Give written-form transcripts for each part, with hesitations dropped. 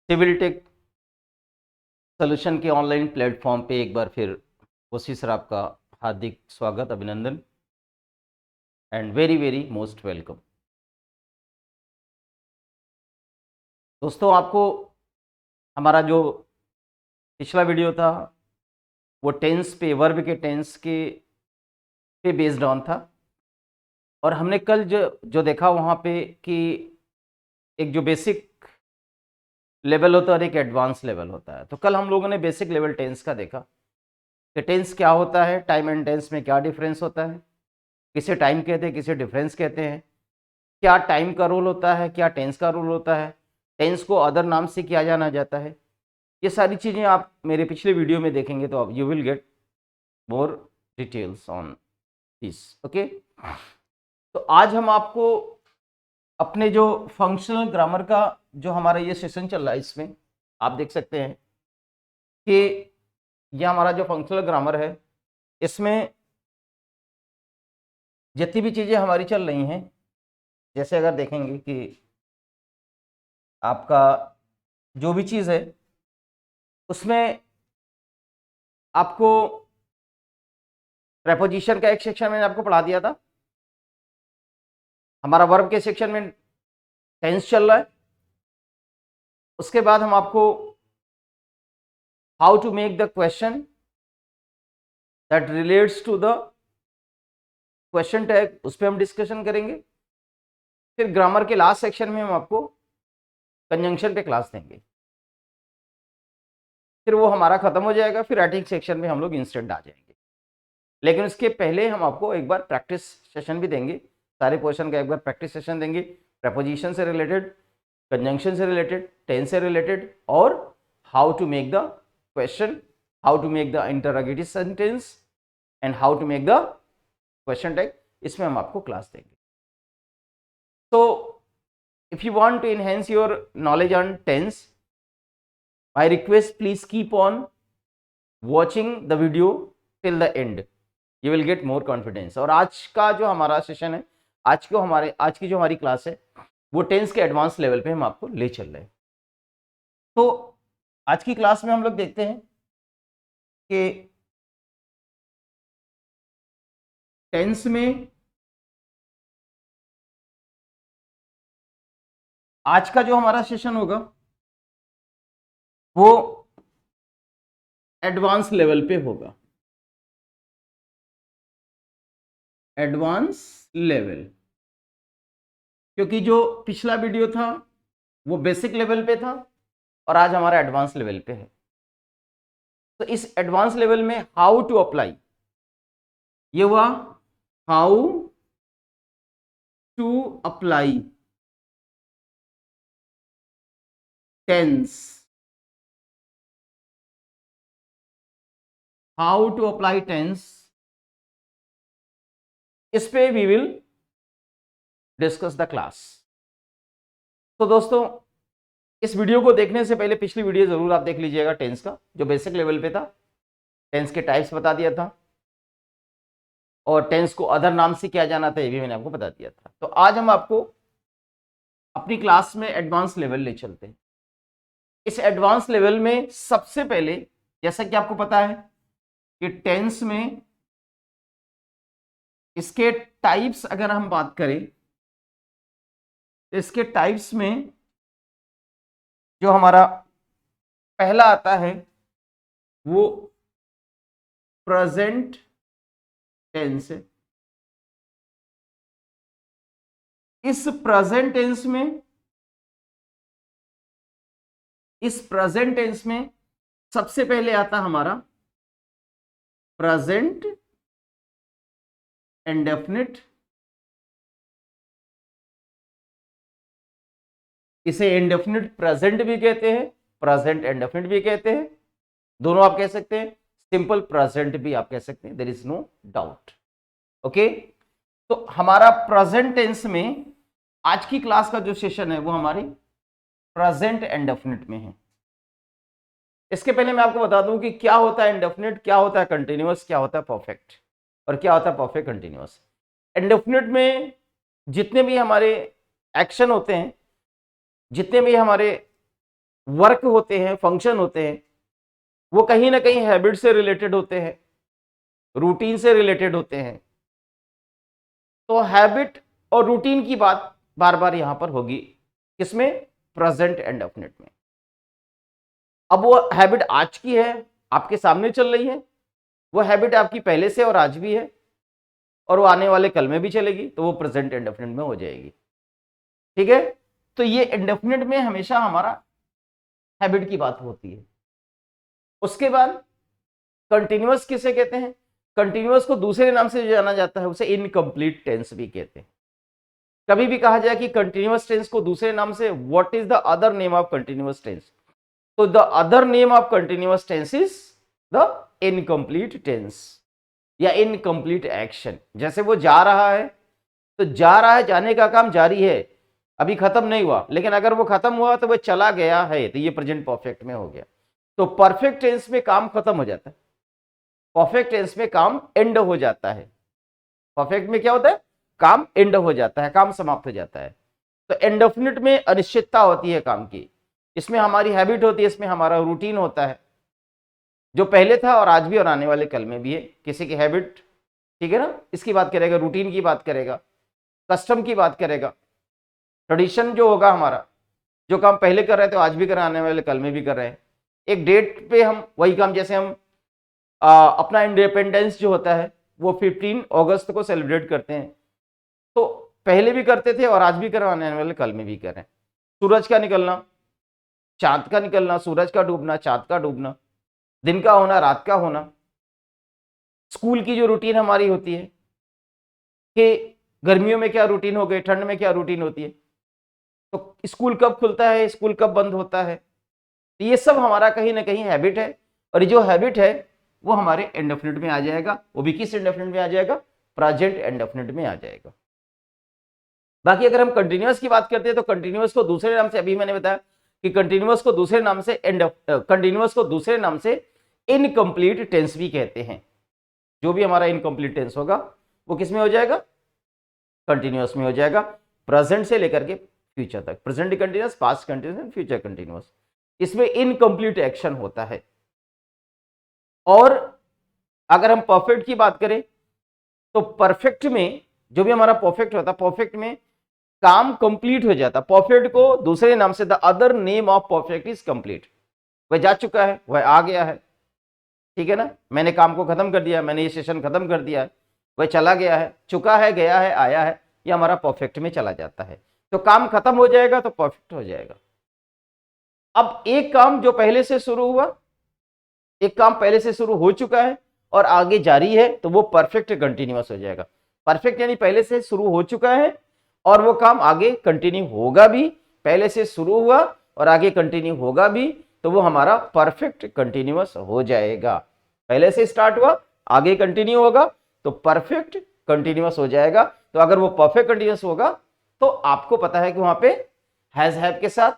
Civil tech solution के online platform पे एक बार फिर ओसी सर आपका हार्दिक स्वागत, अभिनंदन and very very most welcome. दोस्तों, आपको हमारा जो पिछला वीडियो था वो टेंस पे, वर्ब के टेंस के पे बेस्ड ऑन था और हमने कल जो देखा वहाँ पे कि एक जो बेसिक लेवल होता है और एक एडवांस लेवल होता है। तो कल हम लोगों ने बेसिक लेवल टेंस का देखा कि टेंस क्या होता है, टाइम एंड टेंस में क्या डिफरेंस होता है, किसे टाइम कहते हैं, किसे डिफरेंस कहते हैं, क्या टाइम का रोल होता है, क्या टेंस का रोल होता है, टेंस को अदर नाम से किया जाना जाता है। ये सारी चीज़ें आप मेरे पिछले वीडियो में देखेंगे तो you will get more details on this. Okay, तो आज हम आपको अपने जो फंक्शनल ग्रामर का जो हमारा ये सेशन चल रहा है, इसमें आप देख सकते हैं कि ये हमारा जो फंक्शनल ग्रामर है, इसमें जितनी भी चीज़ें हमारी चल रही हैं, जैसे अगर देखेंगे कि आपका जो भी चीज़ है उसमें आपको प्रेपोजिशन का एक सेक्शन मैंने आपको पढ़ा दिया था। हमारा वर्ब के सेक्शन में टेंस चल रहा है। उसके बाद हम आपको how to make the question that relates to the question tag, उस पर हम डिस्कशन करेंगे। फिर ग्रामर के लास्ट सेक्शन में हम आपको कंजंक्शन पे क्लास देंगे, फिर वो हमारा खत्म हो जाएगा। फिर राइटिंग सेक्शन में हम लोग इंस्टेंट आ जाएंगे। लेकिन उसके पहले हम आपको एक बार प्रैक्टिस सेशन भी देंगे, सारे पोर्शन का एक बार प्रैक्टिस सेशन देंगे, प्रेपोजिशन से रिलेटेड, कंजंक्शन से रिलेटेड, टेंस से रिलेटेड, और how to make the question, how to make the interrogative sentence and how to make the question tag. इसमें हम आपको क्लास देंगे। तो if you want to enhance your knowledge on tense, my request, please keep on watching the video till the end, you will get more confidence. और आज का जो हमारा सेशन है, आज की जो हमारी क्लास है, वो टेंस के एडवांस लेवल पे हम आपको ले चल रहे हैं। तो आज की क्लास में हम लोग देखते हैं कि टेंस में आज का जो हमारा सेशन होगा वो एडवांस लेवल पे होगा। एडवांस लेवल, क्योंकि जो पिछला वीडियो था वो बेसिक लेवल पे था और आज हमारा एडवांस लेवल पे है। तो इस एडवांस लेवल में हाउ टू अप्लाई, ये हुआ how to apply tense, how to apply tense, इस पे we will discuss the class. तो दोस्तों, इस वीडियो को देखने से पहले पिछली वीडियो जरूर आप देख लीजिएगा टेंस का, जो बेसिक लेवल पे था। टेंस के टाइप्स बता दिया था और टेंस को अदर नाम से किया जाना था, ये भी मैंने आपको बता दिया था। तो आज हम आपको अपनी क्लास में एडवांस लेवल ले चलते हैं। इस एडवांस लेवल में सबसे पहले, जैसा कि आपको पता है कि टेंस में इसके टाइप्स अगर हम बात करें, तो इसके टाइप्स में जो हमारा पहला आता है वो प्रेजेंट टेंस है। इस प्रेजेंट टेंस में सबसे पहले आता हमारा प्रेजेंट इंडेफिनिट। इसे इंडेफिनिट प्रेजेंट भी कहते हैं, प्रेजेंट इंडेफिनिट भी कहते हैं, दोनों आप कह सकते हैं। सिंपल प्रेजेंट भी आप कह सकते हैं, there is no doubt. Okay, तो हमारा प्रेजेंट टेंस में आज की क्लास का जो सेशन है वो हमारी प्रेजेंट इंडेफिनिट में है। इसके पहले मैं आपको बता दूं कि क्या होता है इंडेफिनिट, क्या होता है कंटिन्यूअस, क्या होता है परफेक्ट और क्या होता है परफेक्ट कंटिन्यूअस। इंडेफिनिट में जितने भी हमारे एक्शन होते हैं, जितने भी हमारे वर्क होते हैं, फंक्शन होते हैं, वो कहीं ना कहीं हैबिट से रिलेटेड होते हैं, रूटीन से रिलेटेड होते हैं। तो हैबिट और रूटीन की बात बार बार यहां पर होगी, किसमें? प्रेजेंट इंडेफिनिट में। अब वो हैबिट आज की है, आपके सामने चल रही है, वो हैबिट आपकी पहले से और आज भी है, और वो आने वाले कल में भी चलेगी, तो वो प्रेजेंट इंडेफिनिट में हो जाएगी। ठीक है, तो ये इंडेफिनिट में हमेशा हमारा हैबिट की बात होती है। उसके बाद कंटिन्यूअस किसे कहते हैं? कंटिन्यूअस को दूसरे नाम से जाना जाता है, उसे इनकम्प्लीट टेंस भी कहते हैं। कभी भी कहा जाए कि कंटिन्यूअस टेंस को दूसरे नाम से, what is the other name of continuous tense? तो the other name of continuous tense is the incomplete tense या इनकम्प्लीट एक्शन। जैसे वो जा रहा है, तो जा रहा है, जाने का काम जारी है, अभी खत्म नहीं हुआ, लेकिन अगर वो खत्म हुआ तो वो चला गया है, तो ये प्रेजेंट परफेक्ट में हो गया। तो परफेक्ट टेंस में काम खत्म हो जाता है, परफेक्ट टेंस में काम एंड हो जाता है। परफेक्ट में क्या होता है? काम एंड हो जाता है, काम समाप्त हो जाता है। तो इंडेफिनिट में अनिश्चितता होती है काम की, इसमें हमारी हैबिट होती है, इसमें हमारा रूटीन होता है, जो पहले था और आज भी और आने वाले कल में भी है। किसी की हैबिट, ठीक है ना, इसकी बात करेगा, रूटीन की बात करेगा, कस्टम की बात करेगा, ट्रेडिशन जो होगा हमारा, जो काम पहले कर रहे थे आज भी कर रहे हैं, आने वाले कल में भी कर रहे हैं। एक डेट पे हम वही काम, जैसे हम अपना इंडिपेंडेंस जो होता है वो 15 अगस्त को सेलिब्रेट करते हैं, तो पहले भी करते थे और आज भी कर रहे हैं, आने वाले कल में भी कर रहे हैं। सूरज का निकलना, चांद का निकलना, सूरज का डूबना, चांद का डूबना, दिन का होना, रात का होना। स्कूल की जो रूटीन हमारी होती है कि गर्मियों में क्या रूटीन हो गई, ठंड में क्या रूटीन होती है, तो स्कूल कब खुलता है, स्कूल कब बंद होता है, तो ये सब हमारा कहीं ना कहीं हैबिट है। और ये जो हैबिट है वो हमारे इंडेफिनिट में आ जाएगा, वो भी किस इंडेफिनिट में आ जाएगा? प्रेजेंट इंडेफिनिट में आ जाएगा। बाकी अगर हम कंटिन्यूअस की बात करते हैं, तो कंटिन्यूअस को दूसरे नाम से, अभी मैंने बताया कि कंटिन्यूअस को दूसरे नाम से कंटिन्यूअस को दूसरे नाम से इनकम्प्लीट टेंस भी कहते हैं। जो भी हमारा इनकम्प्लीट टेंस होगा वो किस में हो जाएगा? कंटिन्यूअस में हो जाएगा, प्रेजेंट से लेकर के फ्यूचर तक। Present continuous, past continuous, future continuous, इसमें इनकम्प्लीट एक्शन होता है। और अगर हम परफेक्ट की बात करें, तो परफेक्ट में जो भी हमारा परफेक्ट होता है, परफेक्ट में काम कंप्लीट हो जाता है। परफेक्ट को दूसरे नाम से, the other name of perfect is complete. वह जा चुका है, वह आ गया है, ठीक है ना, मैंने काम को खत्म कर दिया, मैंने ये सेशन खत्म कर दिया है, वह चला गया है, चुका है, गया है, आया है, ये हमारा परफेक्ट में चला जाता है। तो काम खत्म हो जाएगा तो परफेक्ट हो जाएगा। अब एक काम जो पहले से शुरू हुआ, एक काम पहले से शुरू हो चुका है और आगे जारी है, तो वो परफेक्ट कंटिन्यूअस हो जाएगा। परफेक्ट यानी पहले से शुरू हो चुका है और वो काम आगे कंटिन्यू होगा भी, पहले से शुरू हुआ और आगे कंटिन्यू होगा भी, तो वो हमारा परफेक्ट कंटिन्यूअस हो जाएगा। पहले से स्टार्ट हुआ, आगे कंटिन्यू होगा, तो परफेक्ट कंटिन्यूअस हो जाएगा। तो अगर वो परफेक्ट कंटिन्यूअस होगा, तो आपको पता है कि वहां पे हैज हैव के साथ,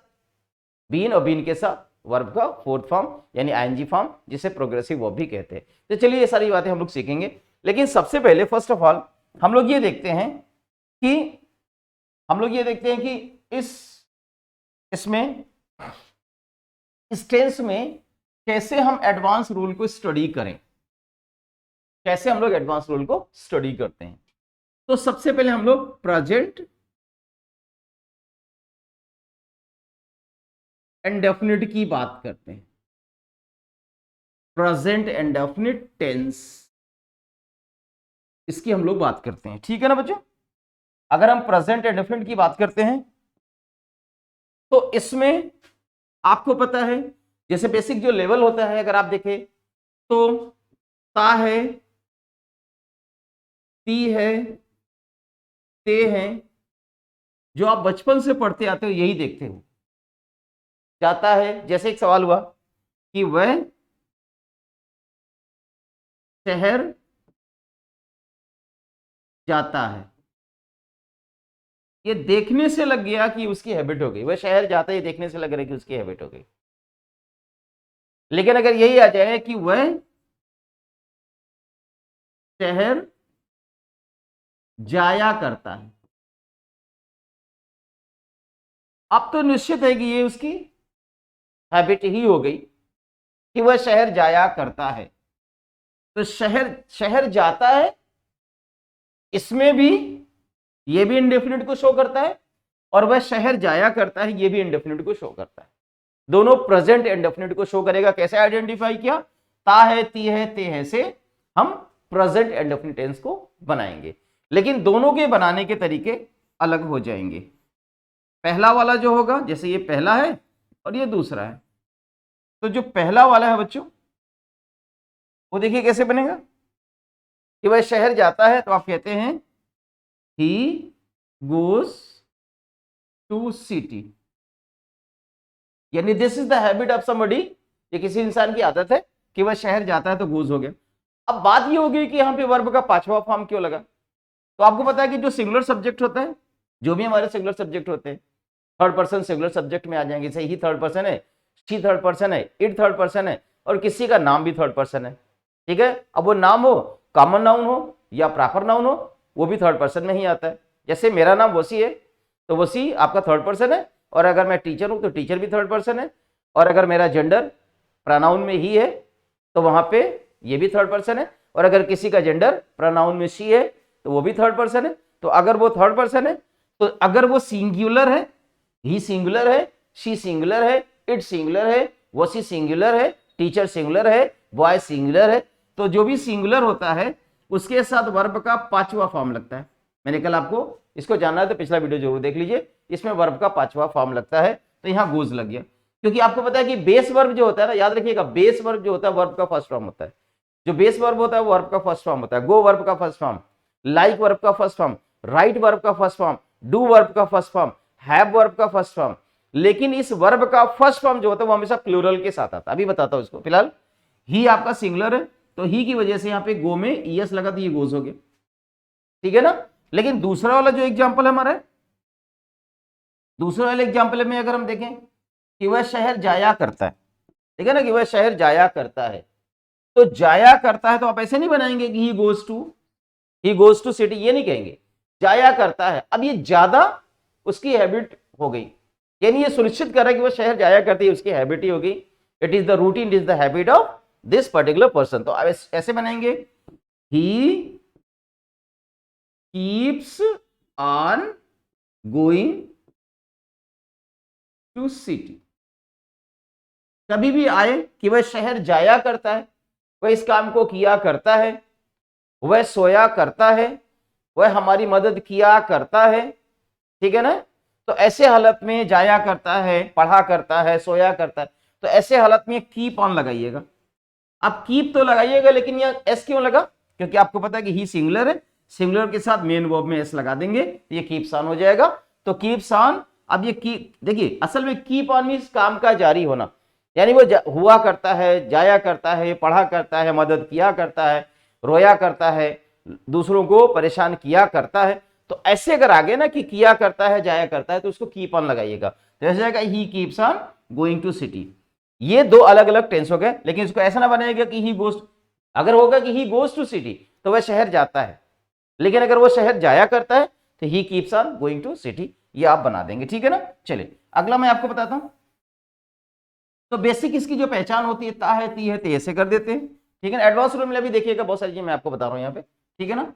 बीन और बीन के साथ वर्ब का फोर्थ फॉर्म यानी आईएनजी फॉर्म, जिसे प्रोग्रेसिव वर्ब भी कहते हैं। तो चलिए ये सारी बातें हम लोग सीखेंगे, लेकिन सबसे पहले फर्स्ट ऑफ ऑल हम लोग ये देखते हैं कि इसमें इस टेंस में कैसे हम एडवांस रूल को स्टडी करें, कैसे हम लोग एडवांस रूल को स्टडी करते हैं। तो सबसे पहले हम लोग प्रेजेंट इंडेफिनिट की बात करते हैं। प्रेजेंट इंडेफिनिट टेंस, इसकी हम लोग बात करते हैं, ठीक है ना बच्चों। अगर हम प्रेजेंट इंडेफिनिट की बात करते हैं, तो इसमें आपको पता है, जैसे बेसिक जो लेवल होता है, अगर आप देखें तो ता है, ती है, ते है, जो आप बचपन से पढ़ते आते हो यही देखते हो। जाता है, जैसे एक सवाल हुआ कि वह शहर जाता है, ये देखने से लग गया कि उसकी हैबिट हो गई, वह शहर जाता है, देखने से लग रहा है कि उसकी हैबिट हो गई। लेकिन अगर यही आ जाए कि वह शहर जाया करता है, अब तो निश्चित है कि ये उसकी हैबिट ही हो गई कि वह शहर जाया करता है। तो शहर शहर जाता है, इसमें भी ये भी इंडेफिनिट को शो करता है, और वह शहर जाया करता है ये भी इंडेफिनिट को शो करता है। दोनों प्रेजेंट इंडेफिनिट को शो करेगा। कैसे आइडेंटिफाई किया? ता है, ती है, ते है से हम प्रेजेंट इंडेफिनिट टेंस को बनाएंगे, लेकिन दोनों के बनाने के तरीके अलग हो जाएंगे। पहला वाला जो होगा, जैसे ये पहला है और ये दूसरा है, तो जो पहला वाला है बच्चों, वो देखिए कैसे बनेगा कि वह शहर जाता है, तो आप कहते हैं ही गोज टू सिटी, यानी this is the habit of somebody, ये किसी इंसान की आदत है कि वह शहर जाता है, तो गोज हो गया। अब बात ये होगी कि यहाँ पे वर्ब का पांचवा फॉर्म क्यों लगा? तो आपको पता है कि जो सिंगुलर सब्जेक्ट होता है, जो भी हमारे सिंगुलर सब्जेक्ट होते हैं, थर्ड पर्सन सिंगुलर सब्जेक्ट में आ जाएंगे। जैसे ही थर्ड पर्सन है, शी थर्ड पर्सन है, इट थर्ड पर्सन है, और किसी का नाम भी थर्ड पर्सन है, ठीक है। अब वो नाम हो कॉमन नाउन हो या प्रॉपर नाउन हो, वो भी थर्ड पर्सन में ही आता है। जैसे मेरा नाम वसी है, तो वसी आपका थर्ड पर्सन है, और अगर मैं टीचर हूं तो टीचर भी थर्ड पर्सन है, और अगर मेरा जेंडर प्रोनाउन में ही है तो वहां पे ये भी थर्ड पर्सन है, और अगर किसी का जेंडर प्रोनाउन में शी है तो वो भी थर्ड पर्सन है। तो अगर वो थर्ड पर्सन है, तो अगर वो सिंगुलर है, ही सिंगुलर है, शी सिंगुलर है, इट सिंगुलर है, वसी सिंगुलर है, टीचर सिंगुलर है, बॉय सिंगुलर है, तो जो भी सिंगुलर होता है उसके साथ वर्ब का पांचवा फॉर्म लगता है। मैंने कल आपको इसको जानना है तो पिछला वीडियो जरूर देख लीजिए, इसमें वर्ब का पांचवा फॉर्म लगता है, तो यहां गोज लग गया। क्योंकि आपको पता है कि बेस वर्ब जो होता है ना, याद रखिएगा, बेस वर्ब जो होता है वर्ब का फर्स्ट फॉर्म होता है। जो बेस वर्ब होता है वो वर्ब का फर्स्ट फॉर्म होता है। गो वर्ब का फर्स्ट फॉर्म, लाइक वर्ब का फर्स्ट फॉर्म, राइट वर्ब का फर्स्ट फॉर्म, डू वर्ब का फर्स्ट फॉर्म, हैव वर्ब का फर्स्ट फॉर्म। लेकिन इस वर्ब का फर्स्ट फॉर्म जो होता है वो हमेशा प्लूरल के साथ आता है। अभी बताता हूं इसको। फिलहाल ही आपका सिंगुलर है, तो ही की वजह से यहाँ पे गो में ईएस लगा, तो ये गोज हो गया, ठीक है ना। लेकिन दूसरा वाला जो एग्जाम्पल हमारा है, दूसरे वाले एग्जाम्पल में अगर हम देखें कि वह शहर जाया करता है, ठीक है ना, कि वह शहर जाया करता है, तो जाया करता है तो आप ऐसे नहीं बनाएंगे कि ही गोज टू सिटी, ये नहीं कहेंगे, जाया करता है। अब ये ज्यादा उसकी हैबिट हो गई, यानी ये सुनिश्चित कर रहा है कि वह शहर जाया करती है, उसकी हैबिट ही हो गई। It is the routine, it is the habit of this particular person. तो अब ऐसे बनाएंगे, he keeps on going to city. कभी भी आए कि वह शहर जाया करता है, वह इस काम को किया करता है, वह सोया करता है, वह हमारी मदद किया करता है, ठीक है ना। तो ऐसे हालत में जाया करता है, पढ़ा करता है, सोया करता है, तो ऐसे हालत में कीप ऑन लगाइएगा। आप कीप तो लगाइएगा, लेकिन यह एस क्यों लगा? क्योंकि आपको पता है कि ही सिंगुलर है, सिंगुलर के साथ मेन वर्ब में एस लगा देंगे, ये कीप्स ऑन हो जाएगा। तो कीप्स ऑन, अब ये कीप देखिए, असल में कीप ऑन मींस काम का जारी होना, यानी वो हुआ करता है, जाया करता है, पढ़ा करता है, मदद किया करता है, रोया करता है, दूसरों को परेशान किया करता है। तो ऐसे अगर आगे ना कि किया करता है, जाया करता है, तो उसको कीप ऑन लगाइएगा, तो ऐसे जाएगा he keeps on going to city. ये दो अलग अलग टेंस हो गए, लेकिन इसको ऐसा ना बनाएगा कि ही गोज, अगर होगा कि ही गोज टू सिटी तो वह शहर जाता है, लेकिन अगर वो शहर जाया करता है तो he keeps on going to city, ये आप बना देंगे, ठीक है ना। चलिए अगला मैं आपको बताता हूं। तो बेसिक इसकी जो पहचान होती है, ता है, ती है, ते ऐसे कर देते हैं, ठीक है ना। एडवांस रूल में भी देखिएगा, बहुत सारी चीजें मैं आपको बता रहा हूं यहाँ पे, ठीक है ना।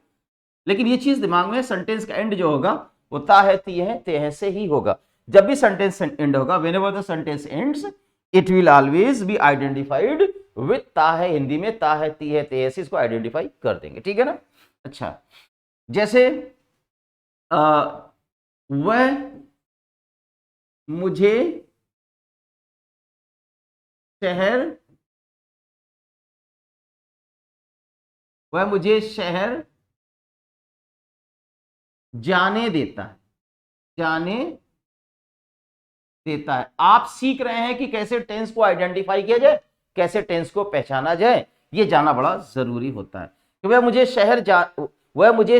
लेकिन ये चीज दिमाग में, सेंटेंस का एंड जो होगा वो ता है, ती है, ते है से ही होगा। जब भी सेंटेंस एंड होगा, whenever the sentence ends, it will always be identified with ता है। हिंदी में ता है, ती है, ते है से इसको आइडेंटिफाई कर देंगे, ठीक है ना। अच्छा, जैसे वह मुझे शहर जाने देता है। आप सीख रहे हैं कि कैसे टेंस को आइडेंटिफाई किया जाए, कैसे टेंस को पहचाना जाए, ये जाना बड़ा जरूरी होता है। कि वह मुझे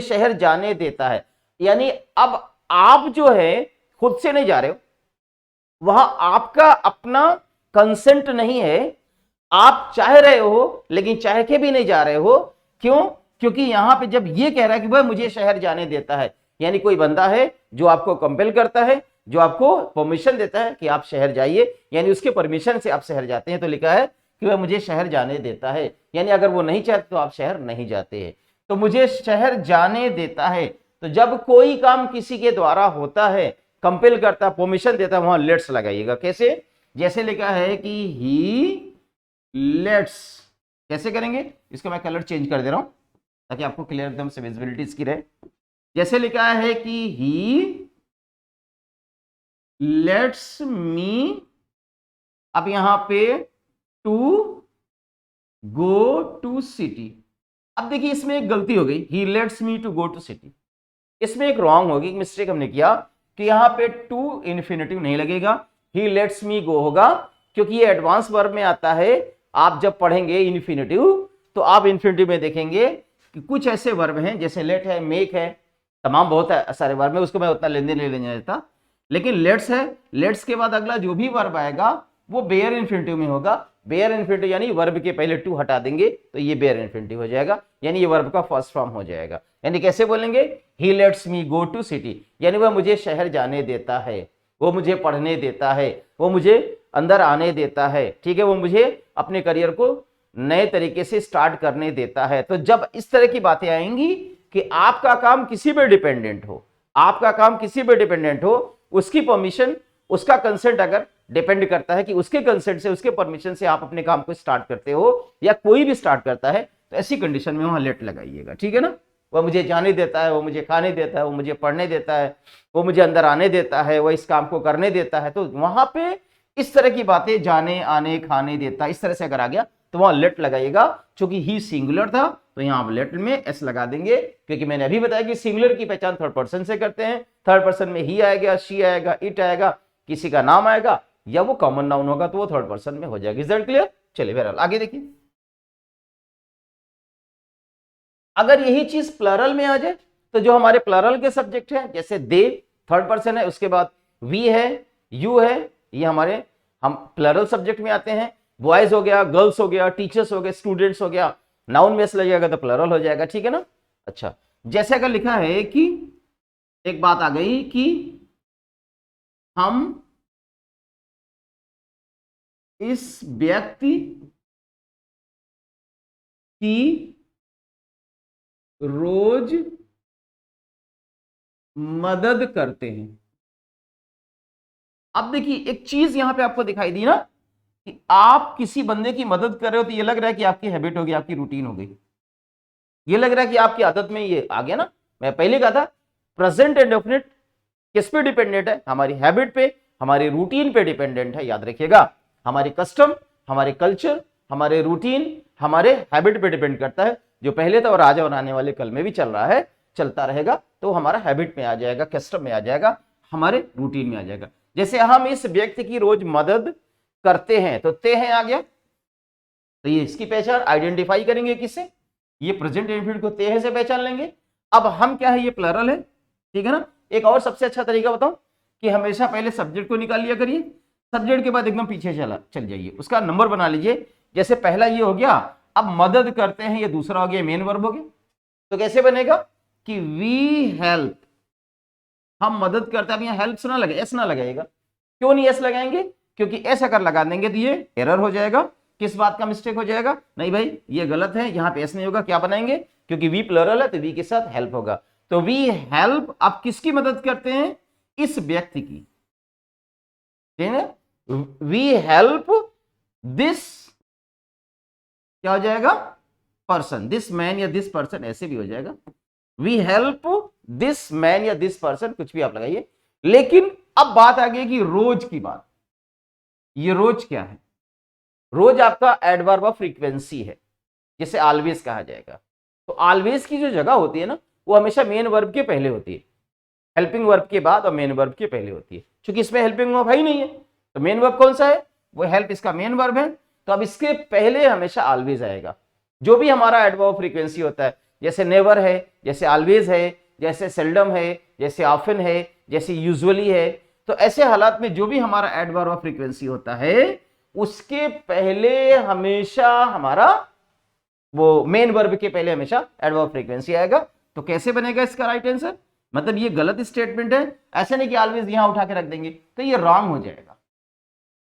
शहर जाने देता है, यानी अब आप जो है खुद से नहीं जा रहे हो, वहां आपका अपना कंसेंट नहीं है, आप चाह रहे हो लेकिन चाह के भी नहीं जा रहे हो। क्यों? क्योंकि यहां पे जब ये कह रहा है कि वह मुझे शहर जाने देता है, यानी कोई बंदा है जो आपको कंपेल करता है जो आपको परमिशन देता है कि आप शहर जाइए, यानी उसके परमिशन से आप शहर जाते हैं। तो लिखा है कि वह मुझे शहर जाने देता है, यानी अगर वो नहीं चाहते तो आप शहर नहीं जाते हैं। तो मुझे शहर जाने देता है, तो जब कोई काम किसी के द्वारा होता है, कंपेल करता, परमिशन देता है, वहां लेट्स लगाइएगा। कैसे? जैसे लिखा है कि ही लेट्स, कैसे करेंगे इसको मैं कलर चेंज कर दे रहा हूं ताकि आपको क्लियर एकदम से विजिबिलिटी इसकी रहे। जैसे लिखा है कि ही लेट्स मी, अब यहां पे टू गो टू सिटी। अब देखिए इसमें एक गलती हो गई, he lets me to go to city. इसमें एक रॉन्ग होगी, एक मिस्टेक हमने किया कि यहां पे टू इन्फिनेटिव नहीं लगेगा, ही लेट्स मी गो होगा, क्योंकि ये एडवांस वर्ब में आता है। आप जब पढ़ेंगे इन्फिनेटिव तो आप इन्फिनेटिव में देखेंगे कि कुछ ऐसे वर्ब हैं, जैसे लेट है, मेक है, तमाम बहुत सारे वर्ब है, उसको मैं उतना लेन देन नहीं लेने देता, लेकिन लेट्स है, लेट्स के बाद अगला जो भी वर्ब आएगा वो बेयर इन्फिनेटिव में होगा। बेयर इन्फिनेटिव यानी वर्ब के पहले टू हटा देंगे तो ये बेयर इन्फिनेटिव हो जाएगा, यानी ये वर्ब का फर्स्ट फॉर्म हो जाएगा। यानी कैसे बोलेंगे? He lets me go to city, यानी वह मुझे शहर जाने देता है, वो मुझे पढ़ने देता है, वो मुझे अंदर आने देता है, ठीक है, वो मुझे अपने करियर को नए तरीके से स्टार्ट करने देता है। तो जब इस तरह की बातें आएंगी कि आपका काम किसी पे डिपेंडेंट हो, आपका काम किसी पे डिपेंडेंट हो, उसकी परमिशन, उसका कंसेंट अगर डिपेंड करता है कि उसके कंसेंट से, उसके परमिशन से आप अपने काम को स्टार्ट करते हो या कोई भी स्टार्ट करता है, तो ऐसी कंडीशन में वहां लेट लगाइएगा, ठीक है ना। वह मुझे जाने देता है, वो मुझे खाने देता है, वो मुझे पढ़ने देता है, वो मुझे अंदर आने देता है, वो इस काम को करने देता है। तो वहां पे इस तरह की बातें, जाने, आने, खाने देता, इस तरह से अगर आ गया तो वहां लेट लगाइएगा। चूंकि ही सिंगुलर था तो यहां आप लेट में एस लगा देंगे, क्योंकि मैंने अभी बताया कि सिंगुलर की पहचान थर्ड पर्सन से करते हैं। थर्ड पर्सन में ही आएगा, शी आएगा, इट आएगा, किसी का नाम आएगा या वो कॉमन नाउन होगा तो वो थर्ड पर्सन में हो जाएगा। Result clear? चलिए बहरहाल आगे देखिए। अगर यही चीज प्लरल में आ जाए तो जो हमारे प्लरल के सब्जेक्ट है, जैसे दे थर्ड पर्सन है, उसके बाद वी है, यू है, ये हमारे हम प्लरल सब्जेक्ट में आते हैं। बॉयज हो गया, गर्ल्स हो गया, टीचर्स हो गए, स्टूडेंट्स हो गया, नाउन में लगेगा तो प्लरल हो जाएगा, ठीक है ना। अच्छा, जैसे अगर लिखा है कि एक बात आ गई कि हम इस व्यक्ति की रोज मदद करते हैं। अब देखिए एक चीज यहां पे आपको दिखाई दी ना कि आप किसी बंदे की मदद कर रहे हो तो ये लग रहा है कि आपकी हैबिट होगी, आपकी रूटीन हो गई, ये लग रहा है कि आपकी आदत में ये आ गया ना। मैं पहले कहा था प्रेजेंट इंडेफिनिट किस पे डिपेंडेंट है? हमारी हैबिट पे, हमारी रूटीन पे डिपेंडेंट है। याद रखिएगा, हमारी कस्टम, हमारे कल्चर, हमारे रूटीन, हमारे हैबिट पे डिपेंड करता है। जो पहले था और आज और आने वाले कल में भी चल रहा है, चलता रहेगा, तो हमारा हैबिट में आ जाएगा, कस्टम में आ जाएगा, हमारे रूटीन में आ जाएगा। जैसे हम इस व्यक्ति की रोज मदद करते हैं तो ते हैं आ गया, तो ये इसकी पहचान आइडेंटिफाई करेंगे किससे? ये प्रेजेंट इंडेफिनिट को ते है से पहचान लेंगे। अब हम क्या है, ये प्लरल है, ठीक है ना। एक और सबसे अच्छा तरीका बताऊं कि हमेशा पहले सब्जेक्ट को निकाल लिया करिए, सब्जेक्ट के बाद एकदम पीछे चल जाइए, उसका नंबर बना लीजिए। जैसे पहला ये हो गया, अब मदद करते हैं, ये दूसरा हो गया, मेन वर्ब हो गया। तो कैसे बनेगा कि वी हेल्प, हम मदद करते हैं। अब यहाँ हेल्प ना लगे, एस ना लगाएगा। क्यों नहीं एस लगाएंगे? क्योंकि एस अगर लगा देंगे तो ये एरर हो जाएगा। किस बात का मिस्टेक हो जाएगा? नहीं भाई ये गलत है, यहाँ पे एस नहीं होगा। क्या बनाएंगे? क्योंकि वी प्लरल है तो वी के साथ हेल्प होगा। तो वी हेल्प, आप किसकी मदद करते हैं? इस व्यक्ति की, ठीक है। वी हेल्प दिस, क्या हो जाएगा? पर्सन, दिस मैन या दिस पर्सन, ऐसे भी हो जाएगा। वी हेल्प दिस मैन या दिस पर्सन, कुछ भी आप लगाइए। लेकिन अब बात आ गई कि रोज की बात। ये रोज क्या है? रोज आपका एडवर्ब ऑफ फ्रीक्वेंसी है, जिसे ऑलवेज कहा जाएगा। तो ऑलवेज की जो जगह होती है ना, वो हमेशा मेन वर्ब के पहले होती है, हेल्पिंग वर्ब के बाद और मेन वर्ब के पहले होती है। क्योंकि इसमें हेल्पिंग वर्ब है ही नहीं है, तो मेन वर्ब कौन सा है? वो हेल्प, इसका मेन वर्ब है। तो अब इसके पहले हमेशा ऑलवेज आएगा। जो भी हमारा एडवर्ब ऑफ फ्रीक्वेंसी होता है, जैसे नेवर है, जैसे ऑलवेज है, जैसे सेल्डम है, जैसे ऑफन है, जैसे यूजुअली है, तो ऐसे हालात में जो भी हमारा एडवर्ब ऑफ फ्रीक्वेंसी होता है, उसके पहले हमेशा हमारा वो मेन वर्ब के पहले हमेशा एडवर्ब ऑफ फ्रीक्वेंसी आएगा। तो कैसे बनेगा इसका राइट आंसर? मतलब ये गलत स्टेटमेंट है। ऐसा नहीं कि ऑलवेज यहां उठा के रख देंगे तो ये रॉन्ग हो जाएगा,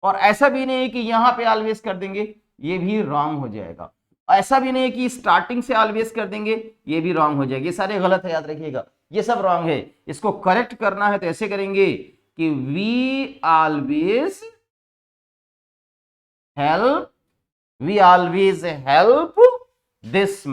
और ऐसा भी नहीं है कि यहां पे ऑलवेज कर देंगे, ये भी रॉन्ग हो जाएगा। ऐसा भी नहीं है कि स्टार्टिंग से ऑलवेज कर देंगे, ये भी रॉन्ग हो जाएगा। ये सारे गलत है, याद रखिएगा, ये सब रॉन्ग है। इसको करेक्ट करना है तो ऐसे करेंगे कि we always help, we always help this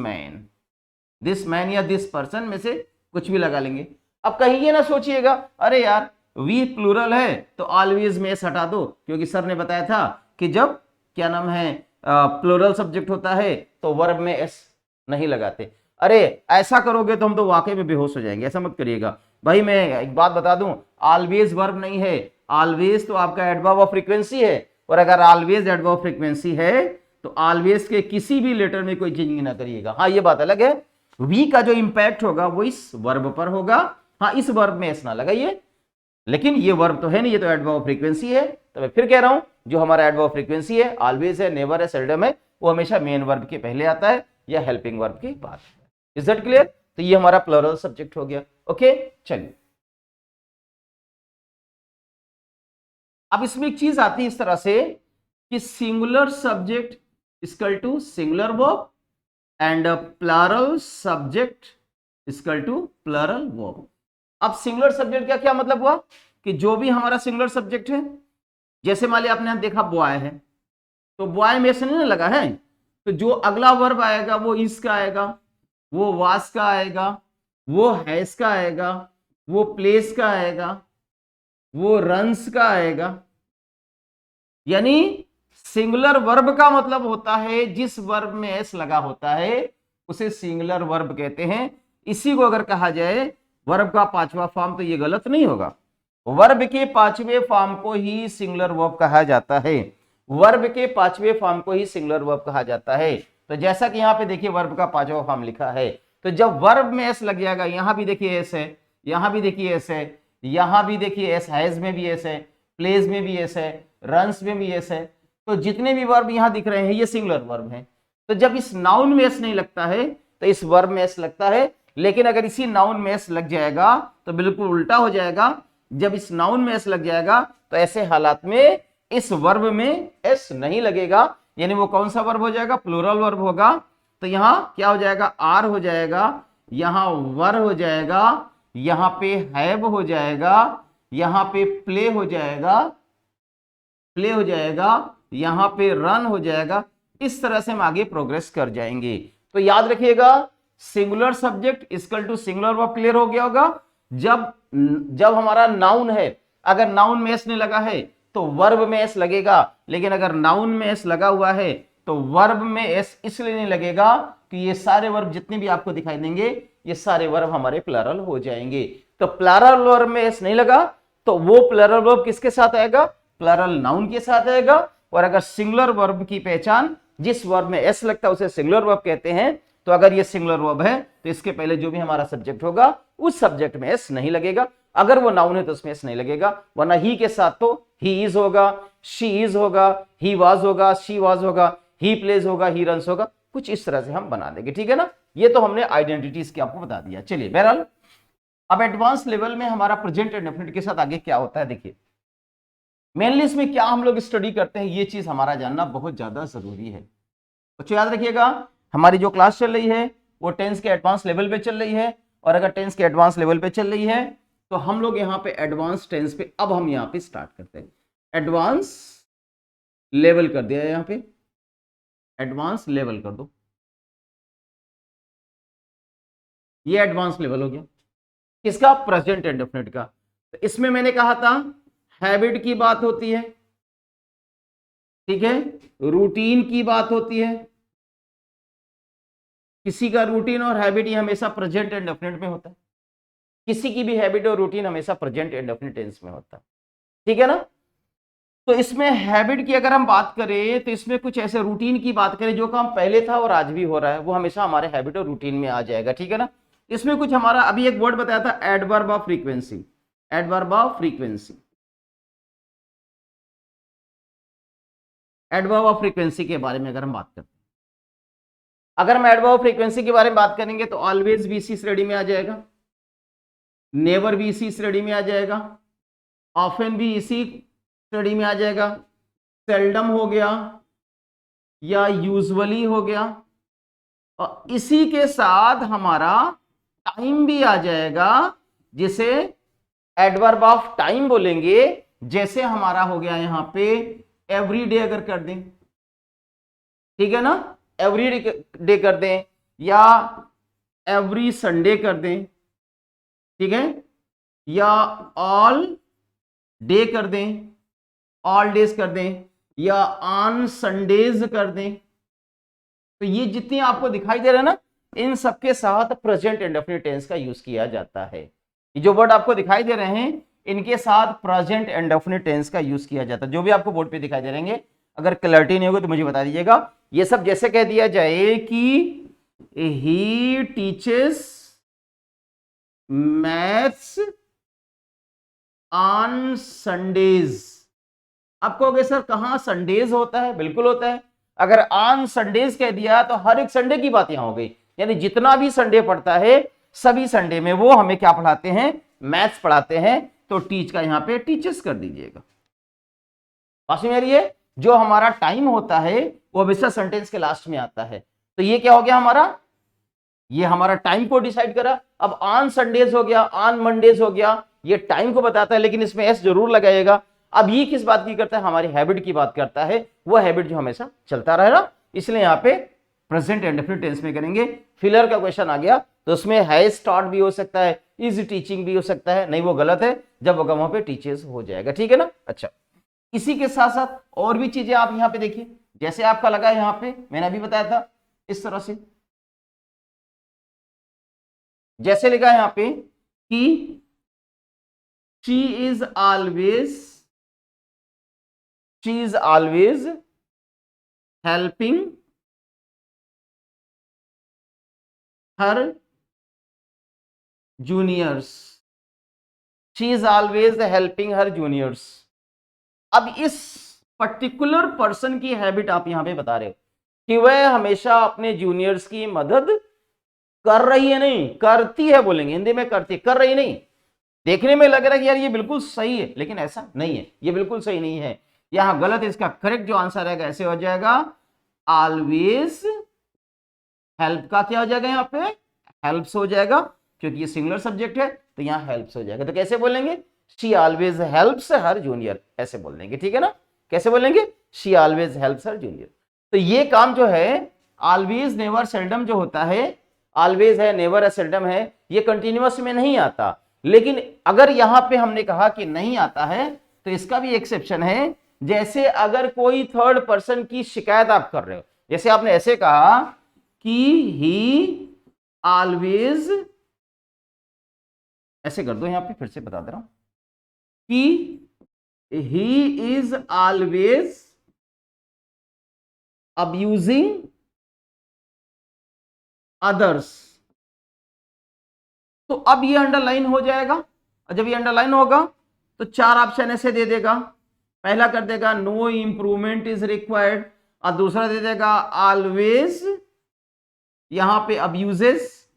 man या दिस पर्सन में से कुछ भी लगा लेंगे। अब कहीं ये ना सोचिएगा अरे यार वी प्लूरल है तो ऑलवेज में एस हटा दो, क्योंकि सर ने बताया था कि जब क्या नाम है प्लूरल सब्जेक्ट होता है तो वर्ब में एस नहीं लगाते। अरे ऐसा करोगे तो हम तो वाकई में बेहोश हो जाएंगे, ऐसा मत करिएगा भाई। मैं एक बात बता दूं, ऑलवेज वर्ब नहीं है, ऑलवेज तो आपका एडवर्ब ऑफ फ्रीक्वेंसी है, और अगर ऑलवेज एडवर्ब ऑफ फ्रीक्वेंसी है तो ऑलवेज के किसी भी लेटर में कोई चेंजिंग ना करिएगा। हाँ ये बात अलग है, वी का जो इंपैक्ट होगा वो इस वर्ब पर होगा। हाँ इस वर्ब में एस ना लगाइए, लेकिन ये वर्ब तो है नहीं, ये तो एडवर्ब ऑफ फ्रीक्वेंसी है। तो मैं फिर कह रहा हूं जो हमारा एडवर्ब ऑफ फ्रीक्वेंसी है, ऑलवेज है, नेवर है, सेल्डम है, वो हमेशा मेन वर्ब के पहले आता है या हेल्पिंग वर्ब के बाद। Is that clear? तो ये हमारा प्लूरल सब्जेक्ट हो गया। ओके चलिए, अब इसमें एक चीज आती है इस तरह से कि singular subject equal to singular verb and plural subject equal to plural verb. अब सिंगुलर सब्जेक्ट का क्या मतलब हुआ कि जो भी हमारा सिंगुलर सब्जेक्ट है, जैसे मान लिया आपने देखा बॉय है तो बॉय में से नहीं लगा है, तो जो अगला वर्ब आएगा वो इसका आएगा, वो वास का आएगा, वो हैज का आएगा, वो प्लेस का आएगा, वो रन्स का आएगा। यानी सिंगुलर वर्ब का मतलब होता है जिस वर्ब में एस लगा होता है उसे सिंगुलर वर्ब कहते हैं। इसी को अगर कहा जाए वर्ब का पांचवा फॉर्म तो ये गलत नहीं होगा। वर्ब के पांचवें फॉर्म को ही सिंगुलर वर्ब कहा जाता है, वर्ब के पांचवें फॉर्म को ही सिंगुलर वर्ब कहा जाता है। तो जैसा कि यहां पे देखिए वर्ब का पांचवा फॉर्म लिखा है, तो जब वर्ब में एस लग जाएगा, यहां भी देखिए एस है, यहां भी देखिए एस है, यहां भी देखिए एस, हैज में भी एस है, प्लेस में भी एस है, रन्स में भी एस है, तो जितने भी वर्ब यहां दिख रहे हैं ये सिंगुलर वर्ब हैं। तो जब इस नाउन में एस नहीं लगता है तो इस वर्ब में एस लगता है, लेकिन अगर इसी नाउन में एस लग जाएगा तो बिल्कुल उल्टा हो जाएगा। जब इस नाउन में एस लग जाएगा तो ऐसे हालात में इस वर्ब में एस नहीं लगेगा, यानी वो कौन सा वर्ब हो जाएगा? प्लूरल वर्ब होगा। तो यहां क्या हो जाएगा? आर हो जाएगा, यहां वर हो जाएगा, यहां पे हैव हो जाएगा, यहां पे प्ले हो जाएगा, प्ले हो जाएगा, यहां पे रन हो जाएगा। इस तरह से हम आगे प्रोग्रेस कर जाएंगे। तो याद रखिएगा singular subject equal to singular verb. Clear हो गया होगा? जब हमारा नाउन है, अगर नाउन में एस नहीं लगा है तो वर्ब में एस लगेगा, लेकिन अगर नाउन में एस लगा हुआ है तो वर्ब में एस इसलिए नहीं लगेगा कि ये सारे वर्ब जितने भी आपको दिखाई देंगे ये सारे वर्ब हमारे प्लूरल हो जाएंगे। तो प्लूरल वर्ब में एस नहीं लगा तो वो प्लूरल वर्ब किसके साथ आएगा? प्लूरल नाउन के साथ आएगा। और अगर सिंगुलर वर्ब की पहचान जिस वर्ब में एस लगता है उसे सिंगुलर वर्ब कहते हैं। तो अगर ये सिंगुलर वर्ब है तो इसके पहले जो भी हमारा सब्जेक्ट होगा उस सब्जेक्ट में एस नहीं लगेगा। अगर वो नाउन है तो उसमें एस नहीं लगेगा, वरना ही के साथ तो ही इज होगा, शी इज होगा, ही वाज होगा, शी वाज होगा, ही प्लेज होगा, ही रन्स होगा, कुछ इस तरह से हम बना देंगे। ठीक है ना? ये तो हमने आइडेंटिटीज के आपको बता दिया। चलिए बहरहाल अब एडवांस लेवल में हमारा प्रेजेंट इंडेफिनिट के साथ आगे क्या होता है देखिए। मेनली इसमें क्या हम लोग स्टडी करते हैं ये चीज हमारा जानना बहुत ज्यादा जरूरी है। तो याद रखिएगा हमारी जो क्लास चल रही है वो टेंस के एडवांस लेवल पे चल रही है, और अगर टेंस के एडवांस लेवल पे चल रही है तो हम लोग यहाँ पे एडवांस टेंस पे अब हम यहाँ पे स्टार्ट करते हैं। एडवांस लेवल कर दिया है, यहाँ पे एडवांस लेवल कर दो, ये एडवांस लेवल हो गया किसका? प्रेजेंट इंडेफिनिट का। तो इसमें मैंने कहा था हैबिट की बात होती है, ठीक है, रूटीन की बात होती है। किसी का रूटीन और हैबिट ये हमेशा प्रेजेंट इंडेफिनिट में होता है, किसी की भी हैबिट और रूटीन हमेशा प्रेजेंट इंडेफिनिट टेंस में होता है। ठीक है ना? तो इसमें हैबिट की अगर हम बात करें तो इसमें कुछ ऐसे रूटीन की बात करें जो काम पहले था और आज भी हो रहा है वो हमेशा हमारे हैबिट और रूटीन में आ जाएगा। ठीक है ना? इसमें कुछ हमारा अभी एक वर्ड बताया था adverb of frequency, adverb of frequency, adverb of frequency के बारे में अगर हम बात करते हैं, अगर हम एडवर्ब ऑफ फ्रीक्वेंसी के बारे में बात करेंगे तो ऑलवेज बीसी श्रेणी में आ जाएगा, नेवर भी इसी श्रेणी में आ जाएगा, ऑफन भी इसी श्रेणी में आ जाएगा, सेल्डम हो गया या यूजुअली हो गया, और इसी के साथ हमारा टाइम भी आ जाएगा, जिसे एडवर्ब ऑफ टाइम बोलेंगे। जैसे हमारा हो गया यहां पे एवरी डे अगर कर दें, ठीक है ना, एवरी डे कर दें या एवरी संडे कर दें, ठीक है, या ऑल डे कर दें, ऑल डेज कर दें, या ऑन संडेज कर दें। तो ये जितने आपको दिखाई दे रहे हैं ना, इन सबके साथ प्रेजेंट इंडेफिनिट टेंस का यूज किया जाता है। ये जो वर्ड आपको दिखाई दे रहे हैं, इनके साथ प्रेजेंट इंडेफिनिट टेंस का यूज किया जाता है। जो भी आपको बोर्ड पे दिखाई दे रहेंगे, अगर क्लैरिटी नहीं होगी तो मुझे बता दीजिएगा। ये सब जैसे कह दिया जाए कि he teaches maths on Sundays. आप कहोगे सर कहां संडेज होता है? बिल्कुल होता है। अगर ऑन संडेज कह दिया तो हर एक संडे की बात यहां हो गई, यानी जितना भी संडे पड़ता है सभी संडे में वो हमें क्या पढ़ाते हैं? मैथ्स पढ़ाते हैं। तो टीच का यहां पे टीचर्स कर दीजिएगा। पास में ये जो हमारा टाइम होता है वो हमेशा सेंटेंस के लास्ट में आता है। तो ये क्या हो गया हमारा? ये हमारा टाइम को डिसाइड करा। अब ऑन संडेज हो गया, ऑन मंडेज हो गया, ये टाइम को बताता है, लेकिन इसमें एस जरूर लगाएगा। अब ये किस बात की करता है? हमारी हैबिट की बात करता है, वो हैबिट जो हमेशा चलता रहेगा। इसलिए यहाँ पे प्रेजेंट इंडेफिनिट टेंस में करेंगे। फिलर का क्वेश्चन आ गया तो उसमें हैज टॉट भी हो सकता है, इज टीचिंग भी हो सकता है। नहीं, वो गलत है, जब होगा वहां पे टीचर्स हो जाएगा, ठीक है ना। अच्छा, इसी के साथ साथ और भी चीजें आप यहाँ पे देखिए, जैसे आपका लगा यहाँ पे मैंने अभी बताया था इस तरह से, जैसे लिखा है यहाँ पे कि she is always helping her juniors. She is always helping her juniors. अब इस पर्टिकुलर पर्सन की हैबिट आप यहां पे बता रहे हो कि वह हमेशा अपने जूनियर्स की मदद कर रही है, नहीं करती है बोलेंगे हिंदी में, करती है, कर रही नहीं। देखने में लग रहा है कि यार ये बिल्कुल सही है, लेकिन ऐसा नहीं है, ये बिल्कुल सही नहीं है, यहां गलत है। इसका करेक्ट जो आंसर आएगा ऐसे हो जाएगा, ऑलवेज हेल्प का क्या हो जाएगा यहाँ पे? हेल्प्स हो जाएगा, क्योंकि ये सिंगुलर सब्जेक्ट है तो यहाँ हेल्प्स हो जाएगा। तो कैसे बोलेंगे? She always helps her junior, ऐसे बोल देंगे, ठीक है ना। कैसे बोलेंगे? She always helps her junior. तो ये काम जो है ऑलवेज नेवर सेल्डम जो होता है, ऑलवेज है, नेवर है, सेल्डम है, ये कंटिन्यूअस में नहीं आता। लेकिन अगर यहां पे हमने कहा कि नहीं आता है तो इसका भी एक्सेप्शन है। जैसे अगर कोई थर्ड पर्सन की शिकायत आप कर रहे हो, जैसे आपने ऐसे कहा कि ही ऑलवेज, ऐसे कर दो, यहां पे फिर से बता दे रहा हूं कि he is always abusing others, तो अब ये अंडरलाइन हो जाएगा। और जब ये अंडरलाइन होगा तो चार ऑप्शन ऐसे दे देगा। पहला कर देगा नो इंप्रूवमेंट इज रिक्वायर्ड, और दूसरा दे देगा ऑलवेज यहां पे अब्यूजेस।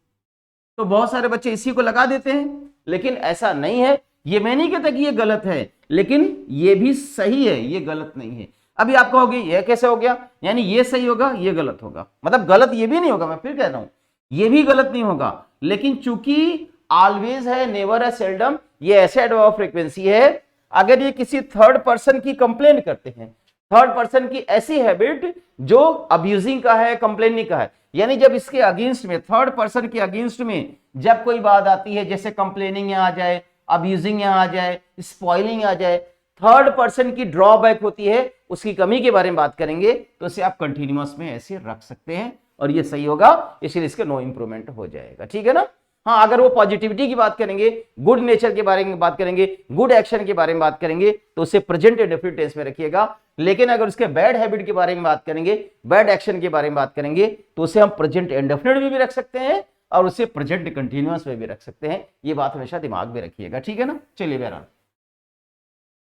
तो बहुत सारे बच्चे इसी को लगा देते हैं, लेकिन ऐसा नहीं है। ये मैं नहीं कहता कि ये गलत है, लेकिन ये भी सही है, ये गलत नहीं है। अभी आप कहोगे ये कैसे हो गया? यानी ये सही होगा, ये गलत होगा, मतलब गलत ये भी नहीं होगा, मैं फिर कह रहा हूं ये भी गलत नहीं होगा। लेकिन चूंकि ऑलवेज है, नेवर है, सेल्डम, ये ऐसे एडवर्ब फ्रीक्वेंसी है, अगर ये किसी थर्ड पर्सन की कंप्लेन करते हैं, थर्ड पर्सन की ऐसी हैबिट जो अब्यूजिंग का है, कंप्लेनिंग का है, यानी जब इसके अगेंस्ट में, थर्ड पर्सन के अगेंस्ट में जब कोई बात आती है, जैसे कंप्लेनिंग यहां आ जाए, अब्यूजिंग यहां आ जाए, स्पॉइलिंग आ जाए, थर्ड पर्सन की ड्रॉबैक होती है, उसकी कमी के बारे में बात करेंगे, तो इसे आप कंटिन्यूअस में ऐसे रख सकते हैं और ये सही होगा, इसलिए इसके नो इंप्रूवमेंट हो जाएगा, ठीक है ना। हाँ, अगर वो पॉजिटिविटी की बात करेंगे, गुड नेचर के बारे में बात करेंगे, गुड एक्शन के बारे में बात करेंगे, तो उसे प्रेजेंट इंडेफिनिट टेंस में रखिएगा। लेकिन अगर उसके बैड हैबिट के बारे में बात करेंगे, बैड एक्शन के बारे में बात करेंगे, तो उसे हम प्रेजेंट इंडेफिनिट में भी रख सकते हैं और उसे प्रेजेंट कंटिन्यूअस में भी रख सकते हैं। ये बात हमेशा दिमाग में रखिएगा, ठीक है ना। चलिए बहरहाल,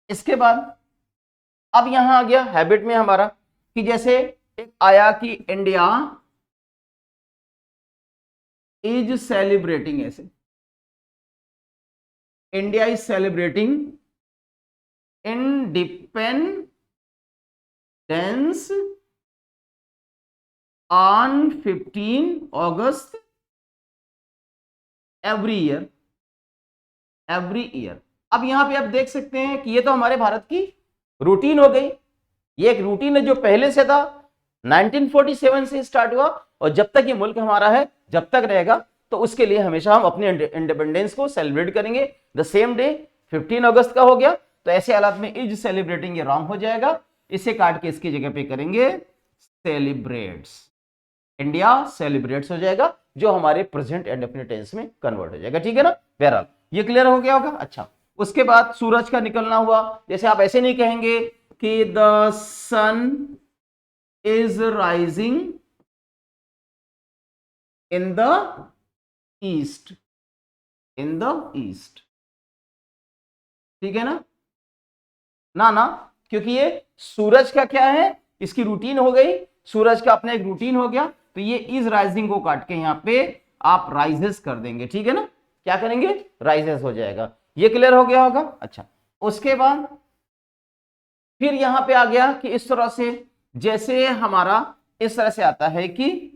इसके बाद अब यहां आ गया हैबिट में हमारा कि जैसे एक आया कि इंडिया इज सेलिब्रेटिंग, ऐसे India is celebrating independence on 15 August every year. अब यहां पे आप देख सकते हैं कि ये तो हमारे भारत की रूटीन हो गई। ये एक रूटीन है जो पहले से था, 1947 से स्टार्ट हुआ, और जब तक ये मुल्क हमारा है, जब तक रहेगा, तो उसके लिए हमेशा हम अपने इंडिपेंडेंस को सेलिब्रेट करेंगे द सेम डे। 15 अगस्त का हो गया, तो ऐसे हालात में इज सेलिब्रेटिंग ये रॉन्ग हो जाएगा, इसे काट के इसकी जगह पे करेंगे सेलिब्रेट्स। इंडिया सेलिब्रेट्स हो जाएगा, जो हमारे प्रेजेंट इंडेफिनिट टेंस में कन्वर्ट हो जाएगा। ठीक है ना, बहरहाल ये क्लियर हो गया होगा। अच्छा, उसके बाद सूरज का निकलना हुआ, जैसे आप ऐसे नहीं कहेंगे कि the sun is rising in the east, ठीक है ना, ना, क्योंकि ये सूरज का क्या है, इसकी रूटीन हो गई, सूरज का अपना एक रूटीन हो गया, तो ये इज राइजिंग को काट के यहां पे आप राइजेस कर देंगे। ठीक है ना, क्या करेंगे, राइजेस हो जाएगा। ये क्लियर हो गया होगा। अच्छा, उसके बाद फिर यहां पे आ गया कि इस तरह से, जैसे हमारा इस तरह से आता है कि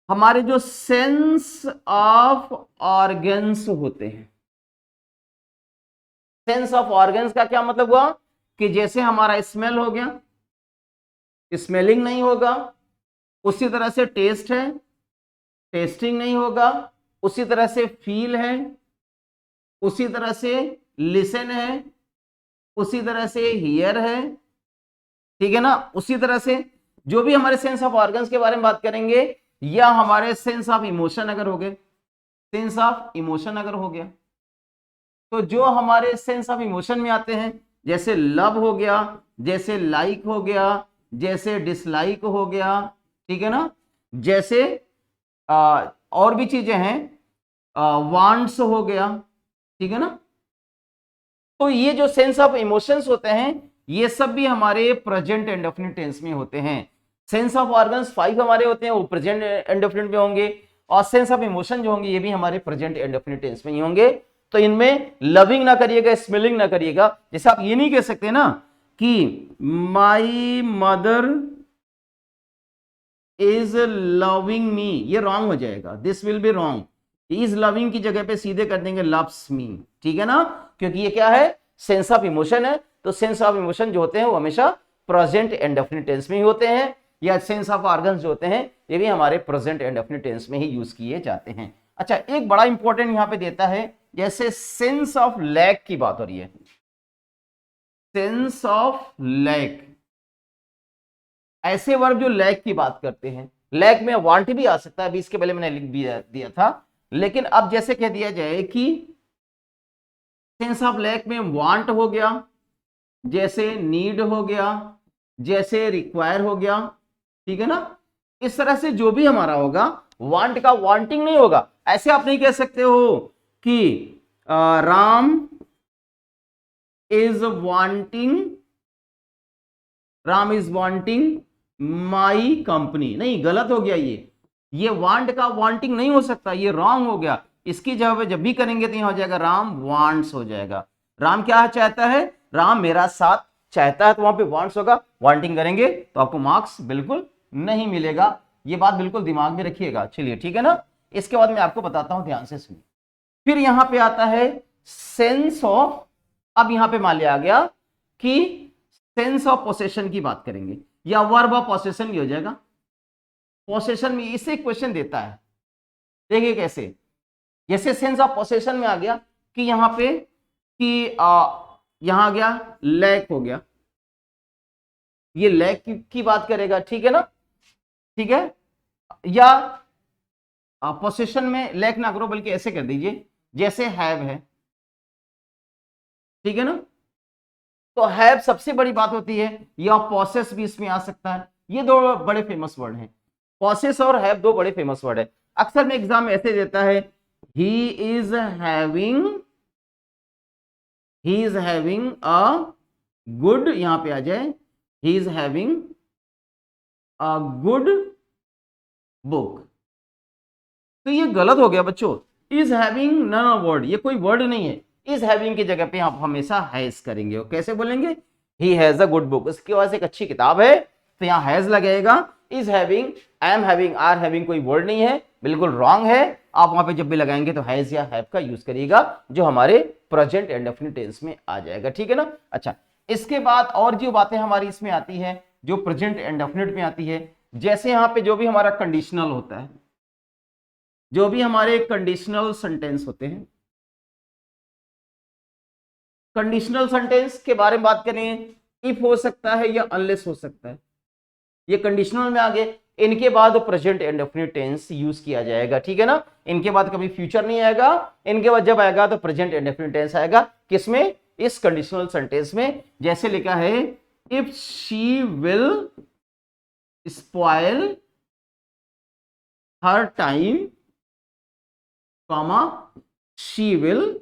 हमारे जो सेंस ऑफ ऑर्गन्स होते हैं, सेंस ऑफ ऑर्गन्स का क्या मतलब हुआ कि जैसे हमारा स्मेल हो गया, स्मेलिंग नहीं होगा, उसी तरह से टेस्ट है, टेस्टिंग नहीं होगा, उसी तरह से फील है, उसी तरह से लिसन है, उसी तरह से हियर है, ठीक है ना, उसी तरह से जो भी हमारे सेंस ऑफ ऑर्गन्स के बारे में बात करेंगे, या हमारे सेंस ऑफ इमोशन अगर हो गए, सेंस ऑफ इमोशन अगर हो गया, तो जो हमारे सेंस ऑफ इमोशन में आते हैं, जैसे लव हो गया, जैसे लाइक हो गया, जैसे डिसलाइक हो गया, ठीक है ना, जैसे और भी चीजें हैं, वांट्स हो गया, ठीक है ना, तो ये जो सेंस ऑफ इमोशंस होते हैं, ये सब भी हमारे प्रेजेंट इंडेफिनिट टेंस में होते हैं। सेंस ऑफ ऑर्गन्स 5 हमारे होते हैं, वो प्रेजेंट इंडेफिनिट में होंगे, और सेंस ऑफ इमोशन जो होंगे ये भी हमारे प्रेजेंट इंडेफिनिट टेंस में ही होंगे। तो इनमें लविंग ना करिएगा, स्मेलिंग ना करिएगा। जैसे आप ये नहीं कह सकते ना कि my mother is loving me, ये रॉन्ग हो जाएगा, this will be wrong. Is loving की जगह पे सीधे कर देंगे लव्स मी, ठीक है ना, क्योंकि ये क्या है, सेंस ऑफ इमोशन है। तो सेंस ऑफ इमोशन जो होते हैं वो हमेशा प्रेजेंट इंडेफिनिट टेंस में ही होते हैं, या सेंस ऑफ ऑर्गन्स जो होते हैं ये भी हमारे प्रेजेंट इंडेफिनिट टेंस में ही यूज किए जाते हैं। अच्छा, एक बड़ा इंपॉर्टेंट यहां पे देता है, जैसे सेंस ऑफ लैक की बात हो रही है, सेंस ऑफ लैक, ऐसे वर्ब जो लैक की बात करते हैं, लैक में वांट भी आ सकता है, अभी इसके पहले मैंने लिख दिया था, लेकिन अब जैसे कह दिया जाए कि सेंस ऑफ लैक में वांट हो गया, जैसे नीड हो गया, जैसे रिक्वायर हो गया, ठीक है ना, इस तरह से जो भी हमारा होगा, वांट का वांटिंग नहीं होगा। ऐसे आप नहीं कह सकते हो कि Ram is wanting my company, नहीं, गलत हो गया। ये वांट का वांटिंग नहीं हो सकता, ये रॉन्ग हो गया। इसकी जगह जब भी करेंगे तो यहां हो जाएगा राम वांट्स हो जाएगा। राम क्या चाहता है, राम मेरा साथ चाहता है, तो वहां पे वांट्स होगा, वांटिंग करेंगे तो आपको मार्क्स बिल्कुल नहीं मिलेगा। ये बात बिल्कुल दिमाग में रखिएगा। चलिए, ठीक है ना, इसके बाद मैं आपको बताता हूं, ध्यान से सुनिए। फिर यहां पे आता है सेंस ऑफ, अब यहां पे मान लिया आ गया कि सेंस ऑफ पोसेशन की बात करेंगे, या वर्ब ऑफ पोसेशन भी हो जाएगा। पोसेशन में इसे क्वेश्चन देता है, देखिए कैसे, जैसे सेंस ऑफ पोसेशन में आ गया कि यहां पे कि यहां आ गया लैक हो गया, ये लैक की बात करेगा, ठीक है ना, ठीक है, या पोसेशन में लैक ना करो, बल्कि ऐसे कर दीजिए जैसे हैव है, ठीक है ना, तो हैव सबसे बड़ी बात होती है, या पॉसेस भी इसमें आ सकता है। ये दो बड़े फेमस वर्ड हैं, पॉसेस और हैव दो बड़े फेमस वर्ड है। अक्सर में एग्जाम में ऐसे देता है, he is having a good, यहां पे आ जाए he is having a good book, तो ये गलत हो गया बच्चों। इज हैविंग नन वर्ड, ये कोई वर्ड नहीं है, इज हैविंग की जगह पे आप हमेशा हैज करेंगे। और कैसे बोलेंगे, he has a good book, उसके पास एक अच्छी किताब है, तो यहाँ हैज लगेगा। Is having, I am having, are having कोई वर्ड नहीं है, बिल्कुल रॉन्ग है। आप वहां पे जब भी लगाएंगे तो हैज या हैव का यूज करिएगा, जो हमारे प्रेजेंट इंडेफिनिट टेंस में आ जाएगा, ठीक है ना। अच्छा, इसके बाद और जो बातें हमारी इसमें आती है, जो प्रेजेंट इंडेफिनिट में आती है, जैसे यहाँ पे जो भी हमारा कंडीशनल होता है, जो भी हमारे कंडीशनल सेंटेंस होते हैं, कंडीशनल सेंटेंस के बारे में बात करें, इफ हो सकता है या अनलेस हो सकता है, ये कंडीशनल में आ गए। इनके बाद प्रेजेंट इंडेफिनिट टेंस यूज किया जाएगा, ठीक है ना। इनके बाद कभी फ्यूचर नहीं आएगा, इनके बाद जब आएगा तो प्रेजेंट इंडेफिनिट टेंस आएगा। किसमें, इस कंडीशनल सेंटेंस में। जैसे लिखा है, if she will spoil her time, comma she will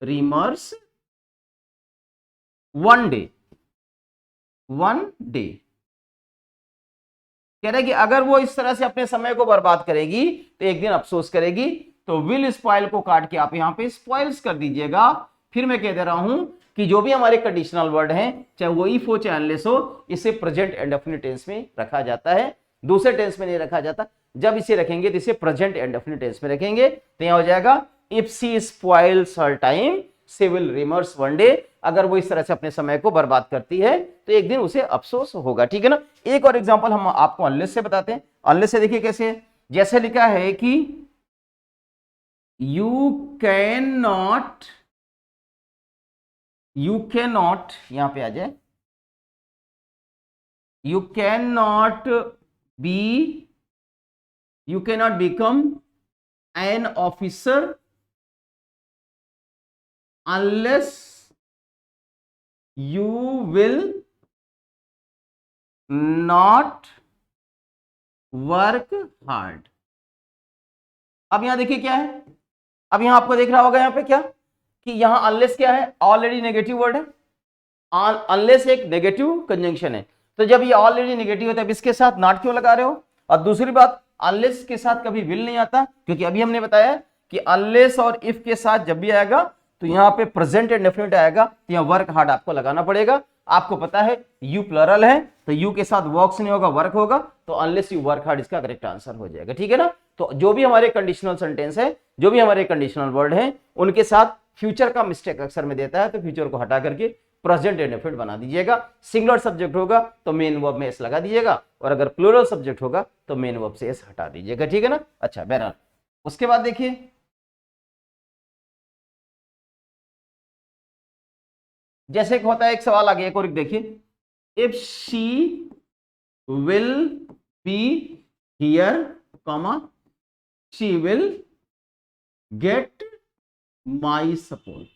remorse one day, one day. कह रहे कि अगर वो इस तरह से अपने समय को बर्बाद करेगी तो एक दिन अफसोस करेगी। तो विल स्पॉइल को काट के आप यहां पे स्पॉइल्स कर दीजिएगा। फिर मैं कह दे रहा हूं कि जो भी हमारे कंडीशनल वर्ड हैं, चाहे वो इफ हो चाहे अनलेस हो, इसे प्रेजेंट इंडेफिनिट टेंस में रखा जाता है, दूसरे टेंस में नहीं रखा जाता। जब इसे रखेंगे तो इसे प्रेजेंट इंडेफिनिट टेंस में रखेंगे। तो यहां हो जाएगा, if she spoils her time she will remorse one day. अगर वो इस तरह से अपने समय को बर्बाद करती है तो एक दिन उसे अफसोस होगा, ठीक है ना। एक और एग्जांपल हम आपको अनलेस से बताते हैं। अनलेस से देखिए कैसे, जैसे लिखा है कि यू कैन नॉट, यहां पे आ जाए, you can not become an officer unless you will not work hard। अब यहां देखिए क्या है, अब यहां आपको देख रहा होगा यहां पे क्या, कि यहां अनलेस क्या है, ऑलरेडी नेगेटिव वर्ड है। अनलेस एक नेगेटिव कंजंक्शन है, तो जब ये ऑलरेडी नेगेटिव होता है, इसके साथ नॉट क्यों लगा रहे हो। और दूसरी बात, अनलेस के साथ कभी विल नहीं आता, क्योंकि अभी हमने बताया कि अनलेस और इफ के साथ जब भी आएगा तो यहाँ पे प्रेजेंट इंडेफिनिट आएगा, तो यहाँ वर्क हार्ड आपको लगाना पड़ेगा। आपको पता है यू प्लरल है, तो यू के साथ वर्क्स नहीं होगा, वर्क होगा, तो अनलेस यू वर्क हार्ड इसका करेक्ट आंसर हो जाएगा, ठीक है ना। तो जो भी हमारे कंडीशनल सेंटेंस है, जो भी हमारे कंडीशनल वर्ड है, उनके साथ फ्यूचर का मिस्टेक अक्सर में देता है, तो फ्यूचर को हटा करके प्रेजेंट इंडेफिनिट बना दीजिएगा। सिंगुलर सब्जेक्ट होगा तो मेन वर्ब में एस लगा दीजिएगा, और अगर प्लूरल सब्जेक्ट होगा तो मेन वर्ब से एस हटा दीजिएगा, ठीक है ना। अच्छा, बहरहाल उसके बाद देखिए, जैसे एक होता है, एक सवाल आ गया, एक और देखिए, if she will be here, comma she will get my support.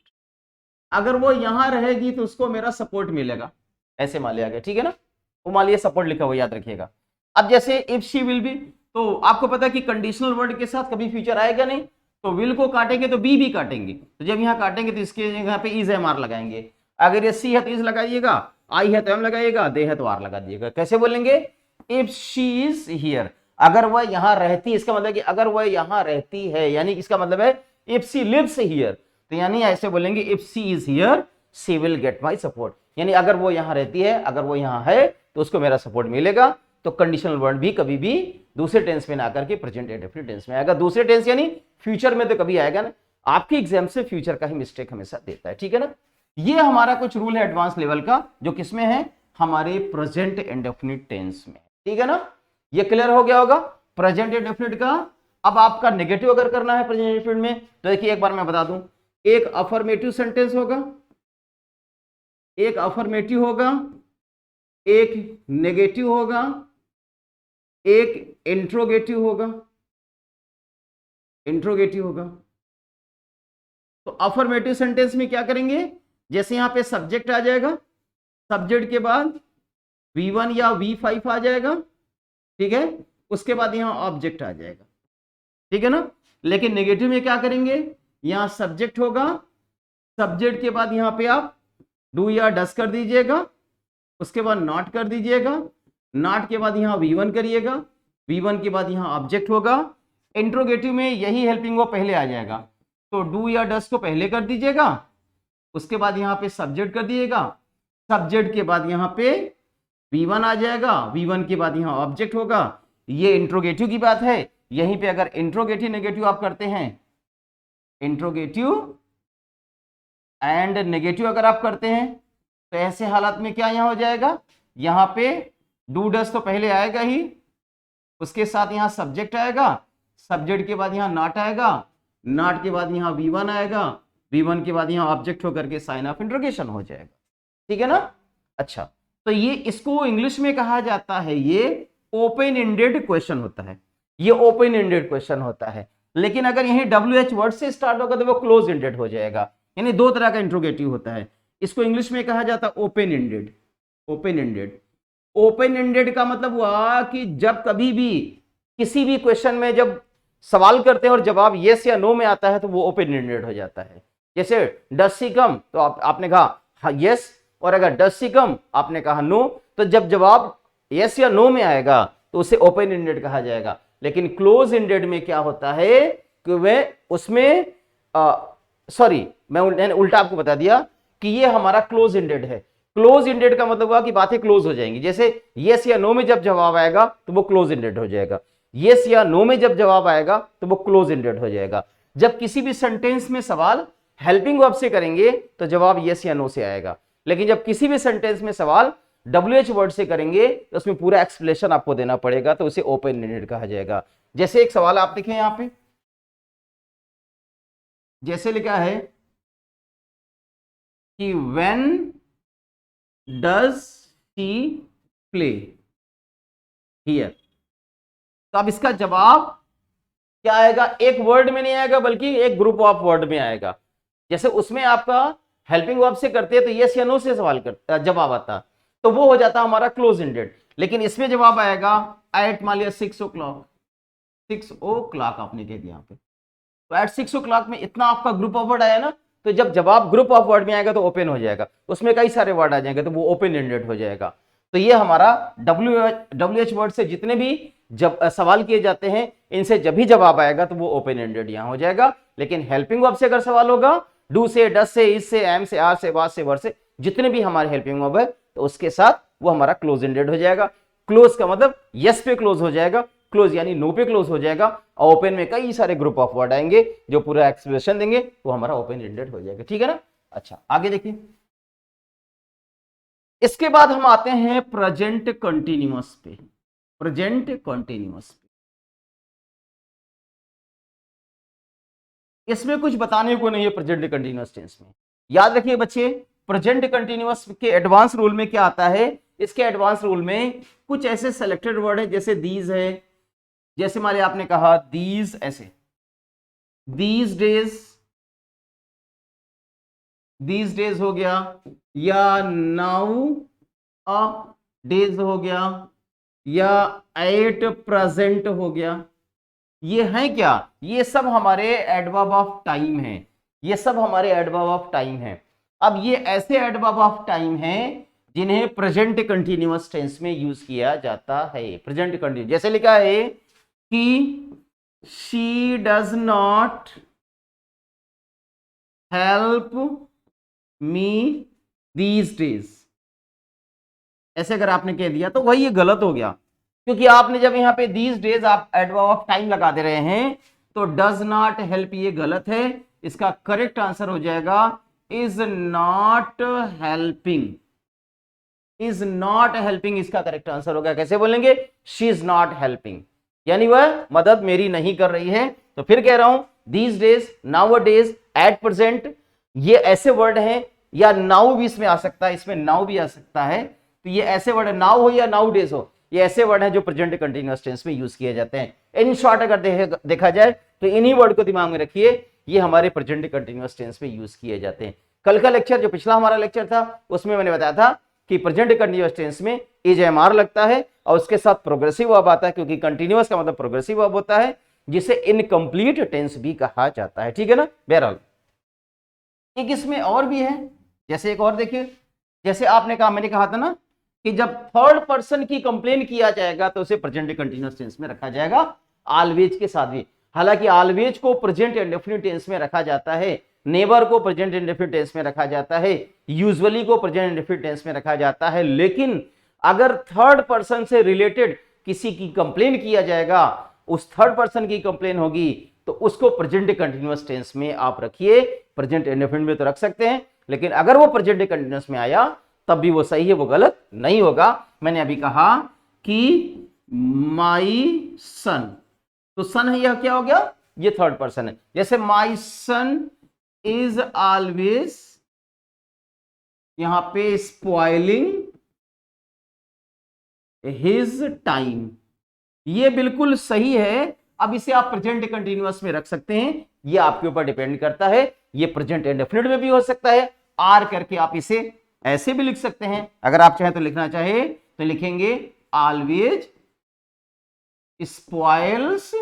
अगर वो यहां रहेगी तो उसको मेरा सपोर्ट मिलेगा, ऐसे मान लिया गया, ठीक है ना। वो मान लिया सपोर्ट लिखा हुआ, याद रखिएगा। अब जैसे इफ शी विल बी, तो आपको पता है कि कंडीशनल वर्ड के साथ कभी फ्यूचर आएगा नहीं, तो विल को काटेंगे तो बी भी काटेंगे, तो जब यहां काटेंगे तो इसके जगह पे इज एम आर लगाएंगे। अगर ये सी है तो इज लगाइएगा, आई है तो एम लगाइएगा, दे है तो आर लगा दिएगा। कैसे बोलेंगे, इफ शी इज हियर, अगर वह यहां रहती, इसका मतलब कि अगर वह यहां रहती है, यानी इसका मतलब है इफ सी लिव्स हियर, तो यानी ऐसे बोलेंगे, if she is here she will get my support, यानी अगर वो यहां रहती है, अगर वो यहां है तो उसको मेरा सपोर्ट मिलेगा। तो कंडीशनल वर्ड भी कभी भी दूसरे टेंस में ना आकर के प्रेजेंट इंडेफिनिट टेंस में आएगा। दूसरे टेंस यानी फ्यूचर में तो कभी आएगा ना, आपके एग्जाम से फ्यूचर का ही मिस्टेक हमेशा देता है, ठीक है ना। ये हमारा कुछ रूल है एडवांस लेवल का, जो किसमें है, हमारे प्रेजेंट इंडेफिनिट टेंस में, ठीक है ना। ये क्लियर हो गया होगा प्रेजेंट इंडेफिनिट का। अब आपका नेगेटिव अगर करना है प्रेजेंट इंडेफिनिट में, तो देखिए एक बार मैं बता दूं, एक अफर्मेटिव सेंटेंस होगा, एक अफर्मेटिव होगा, एक नेगेटिव होगा, एक इंट्रोगेटिव होगा, इंट्रोगेटिव होगा। तो अफर्मेटिव सेंटेंस में क्या करेंगे, जैसे यहां पे सब्जेक्ट आ जाएगा, सब्जेक्ट के बाद V1 या V5 आ जाएगा, ठीक है, उसके बाद यहां ऑब्जेक्ट आ जाएगा, ठीक है ना। लेकिन नेगेटिव में क्या करेंगे, यहां सब्जेक्ट होगा, सब्जेक्ट के बाद यहां पे आप डू या डस कर दीजिएगा, उसके बाद नॉट कर दीजिएगा, नॉट के बाद यहां V1 करिएगा, V1 के बाद यहां ऑब्जेक्ट होगा, इंट्रोगेटिव में यही हेल्पिंग वर्ब पहले आ जाएगा, तो डू या डस को पहले कर दीजिएगा, उसके बाद यहाँ पे सब्जेक्ट कर दीजिएगा, सब्जेक्ट के बाद यहाँ पे V1 आ जाएगा, V1 के बाद यहाँ ऑब्जेक्ट होगा। ये इंट्रोगेटिव की बात है। यहीं पे अगर इंट्रोगेटिव नेगेटिव आप करते हैं, इंट्रोगेटिव एंड नेगेटिव अगर आप करते हैं, तो ऐसे हालात में क्या यहाँ हो जाएगा, यहाँ पे डू डस तो पहले आएगा ही, उसके साथ यहाँ सब्जेक्ट आएगा, सब्जेक्ट के बाद यहाँ नॉट आएगा, नॉट के बाद यहाँ V1 आएगा, V1 के बाद यहाँ ऑब्जेक्ट होकर के साइन ऑफ इंट्रोगेशन हो जाएगा। ठीक है ना। अच्छा, तो ये इसको इंग्लिश में कहा जाता है, ये ओपन एंडेड क्वेश्चन होता है, ये ओपन एंडेड क्वेश्चन होता है। लेकिन अगर यही WH वर्ड से स्टार्ट होगा तो वो क्लोज एंडेड हो जाएगा। यानी दो तरह का इंट्रोगेटिव होता है, इसको इंग्लिश में कहा जाता है open ended. Open ended, open ended का मतलब हुआ कि जब कभी भी किसी भी क्वेश्चन में जब सवाल करते हैं और जवाब यस या नो में आता है तो वो ओपन एंडेड हो जाता है। जैसे डस सी कम, तो आपने कहा यस, और अगर डस सी कम आपने कहा नो, तो जब जवाब यस या नो में आएगा तो उसे ओपन एंडेड कहा जाएगा। लेकिन क्लोज एंडेड में क्या होता है कि वह उसमें सॉरी, मैंने उल्टा आपको बता दिया कि ये हमारा क्लोज एंडेड है। क्लोज एंडेड का मतलब हुआ कि बातें क्लोज हो जाएंगी। जैसे यस या नो में जब जवाब आएगा तो वो क्लोज एंडेड हो जाएगा, यस या नो में जब जवाब आएगा तो वो क्लोज एंडेड हो जाएगा। जब किसी भी सेंटेंस में सवाल हेल्पिंग वर्ब से करेंगे तो जवाब यस या नो से आएगा, लेकिन जब किसी भी सेंटेंस में सवाल WH वर्ड से करेंगे तो उसमें पूरा एक्सप्लेनेशन आपको देना पड़ेगा, तो उसे ओपन एंडेड कहा जाएगा। जैसे एक सवाल आप देखें यहां पे, जैसे लिखा है कि when does she play here, तो अब इसका जवाब क्या आएगा, एक वर्ड में नहीं आएगा बल्कि एक ग्रुप ऑफ वर्ड में आएगा। जैसे उसमें आपका हेल्पिंग वर्ब से करते हैं तो यस या नो से सवाल कर जवाब आता, तो वो हो जाता हमारा क्लोज एंडेड। लेकिन इसमें जवाब आएगा एट, मान लिया 6 o'clock, 6 o'clock आपने कह दिया यहाँ पे, तो एट 6 o'clock में इतना आपका ग्रुप ऑफ वर्ड आया ना, तो जब जवाब ग्रुप ऑफ वर्ड में आएगा तो ओपन हो जाएगा, उसमें कई सारे वर्ड आ जाएंगे तो वो ओपन एंडेड हो जाएगा। तो ये हमारा WH वर्ड से जितने भी जब सवाल किए जाते हैं, इनसे जब भी जवाब आएगा तो वो ओपन एंडेड यहां हो जाएगा। लेकिन हेल्पिंग वर्ब से अगर सवाल होगा, डू से, डस से, इज से, एम से, आर से, वाज से, वर से, जितने भी हमारे हेल्पिंग वर्ब है, तो उसके साथ वो हमारा क्लोज एंडेड हो जाएगा। क्लोज का मतलब यस पे क्लोज हो जाएगा, क्लोज यानी नो पे क्लोज हो जाएगा, और ओपन में कई सारे ग्रुप ऑफ वर्ड आएंगे जो पूरा एक्सप्रेशन देंगे, वो हमारा ओपन एंडेड हो जाएगा। ठीक है ना। अच्छा, आगे देखिए, इसके बाद हम आते हैं प्रेजेंट कंटिन्यूअस पे। प्रेजेंट कंटिन्यूअस पे इसमें कुछ बताने को नहीं है प्रेजेंट कंटिन्यूअस टेंस में। याद रखिए बच्चे, प्रेजेंट कंटिन्यूअस के एडवांस रूल में क्या आता है, इसके एडवांस रूल में कुछ ऐसे सेलेक्टेड वर्ड है, जैसे दीज है, जैसे मान लिया आपने कहा दीज, ऐसे दीज डेज हो गया, या नाउ अ डेज हो गया, या एट प्रेजेंट हो गया। ये हैं क्या, ये सब हमारे एडवर्ब ऑफ टाइम है, ये सब हमारे एडवर्ब ऑफ टाइम है। अब ये ऐसे एडवर्ब ऑफ टाइम हैं जिन्हें प्रेजेंट कंटिन्यूअस टेंस में यूज किया जाता है। प्रेजेंट कंटिन्यूअस, जैसे लिखा है कि she does not help me these days, ऐसे अगर आपने कह दिया तो वही ये गलत हो गया, क्योंकि आपने जब यहाँ पे दीज डेज आप एडवर्ब ऑफ टाइम लगा दे रहे हैं, तो डज नॉट हेल्प ये गलत है। इसका करेक्ट आंसर हो जाएगा is not helping. Is not helping इसका करेक्ट आंसर होगा। कैसे बोलेंगे, शी इज नॉट हेल्पिंग, यानी वह मदद मेरी नहीं कर रही है। तो फिर कह रहा हूं these days, now days, at present, ये ऐसे वर्ड हैं, या नाउ भी इसमें आ सकता है, इसमें नाउ भी आ सकता है। तो ये ऐसे वर्ड है, नाउ हो या नाउ डेज हो, ये ऐसे वर्ड हैं जो प्रेजेंट कंटीन्यूअस टेंस में यूज किए जाते हैं। इन शॉर्ट अगर देखा जाए तो इन्हीं वर्ड को दिमाग में रखिए, ये हमारे प्रेजेंट कंटीन्यूअस टेंस में यूज किए जाते हैं। कल का लेक्चर, जो पिछला हमारा लेक्चर था, उसमें मैंने बताया था कि प्रेजेंट कंटीन्यूअस टेंस में इज एमआर लगता है और उसके साथ प्रोग्रेसिव वर्ब आता है, क्योंकि कंटीन्यूअस का मतलब प्रोग्रेसिव वर्ब होता है, जिसे इनकम्प्लीट टेंस भी कहा जाता है। ठीक है ना। बहरहाल एक इसमें और भी है, जैसे एक और देखिए, जैसे आपने कहा, मैंने कहा था ना कि जब थर्ड पर्सन की कंप्लेन किया जाएगा तो उसे प्रेजेंट कंटीन्यूअस टेंस में रखा जाएगा, ऑलवेज के साथ भी। हालांकि ऑलवेज को प्रेजेंट इंडेफिनिट टेंस में रखा जाता है, नेवर को प्रेजेंट इंडेफिनिट टेंस में रखा जाता है, यूजुअली को प्रेजेंट इंडेफिनिट टेंस में रखा जाता है। लेकिन अगर थर्ड पर्सन से रिलेटेड किसी की कंप्लेन किया जाएगा, उस थर्ड पर्सन की कंप्लेन होगी, तो उसको प्रेजेंट कंटीन्यूअस टेंस में आप रखिए। प्रेजेंट इंडेफिनिट में तो रख सकते हैं, लेकिन अगर वो प्रेजेंट कंटीन्यूअस में आया तब भी वो सही है, वो गलत नहीं होगा। मैंने अभी कहा कि माई सन, तो सन है, यह क्या हो गया, ये थर्ड पर्सन है। जैसे माई सन इज ऑलवेज, यहां पे स्पॉइलिंग हिज टाइम, ये बिल्कुल सही है। अब इसे आप प्रेजेंट कंटीन्यूअस में रख सकते हैं, ये आपके ऊपर डिपेंड करता है। ये प्रेजेंट इंडेफिनिट में भी हो सकता है, आर करके आप इसे ऐसे भी लिख सकते हैं। अगर आप चाहें तो लिखना चाहे तो लिखेंगे ऑलवेज स्पॉइल्स,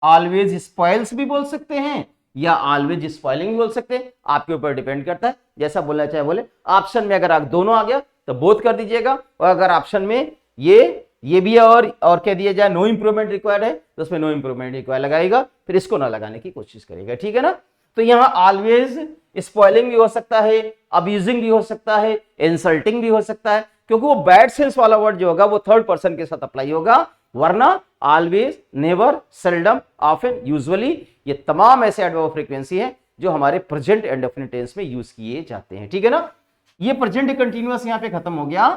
ऑलवेज स्पॉइल्स भी बोल सकते हैं या ऑलवेज स्पॉइलिंग भी बोल सकते हैं, आपके ऊपर डिपेंड करता है, जैसा बोलना चाहे बोले। ऑप्शन में अगर आप दोनों आ गया तो बोथ कर दीजिएगा, और अगर ऑप्शन में ये भी है और कह दिया जाए नो इंप्रूवमेंट रिक्वायर्ड है, तो उसमें नो इंप्रूवमेंट रिक्वायर्ड लगाएगा, फिर इसको ना लगाने की कोशिश करेगा, ठीक है ना। तो यहां ऑलवेज स्पॉइलिंग भी हो सकता है, अब्यूजिंग भी हो सकता है, इंसल्टिंग भी हो सकता है, क्योंकि वो बैड सेंस वाला वर्ड जो होगा वो थर्ड पर्सन के साथ अप्लाई होगा, वरना always, never, seldom, often, usually, ये तमाम ऐसे एडवर्ब ऑफ फ्रीक्वेंसी है जो हमारे प्रेजेंट इंडेफिनिट टेंस में यूज किए जाते हैं, ठीक है ना। ये प्रेजेंट कंटीन्यूअस यहां पे खत्म हो गया।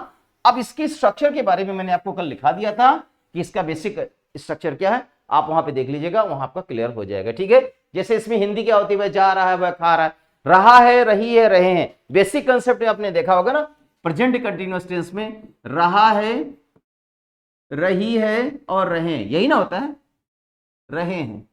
अब इसके स्ट्रक्चर के बारे में मैंने आपको कल लिखा दिया था कि इसका बेसिक स्ट्रक्चर क्या है, आप वहां पे देख लीजिएगा, वहां आपका क्लियर हो जाएगा, ठीक है। जैसे इसमें हिंदी क्या होती है, वह जा रहा है, वह खा रहा है, रहा है, रही है, रहे हैं, बेसिक कंसेप्ट आपने देखा होगा ना। प्रेजेंट कंटीन्यूअस टेंस में रहा है, रही है और रहे, यही ना होता है, रहे हैं।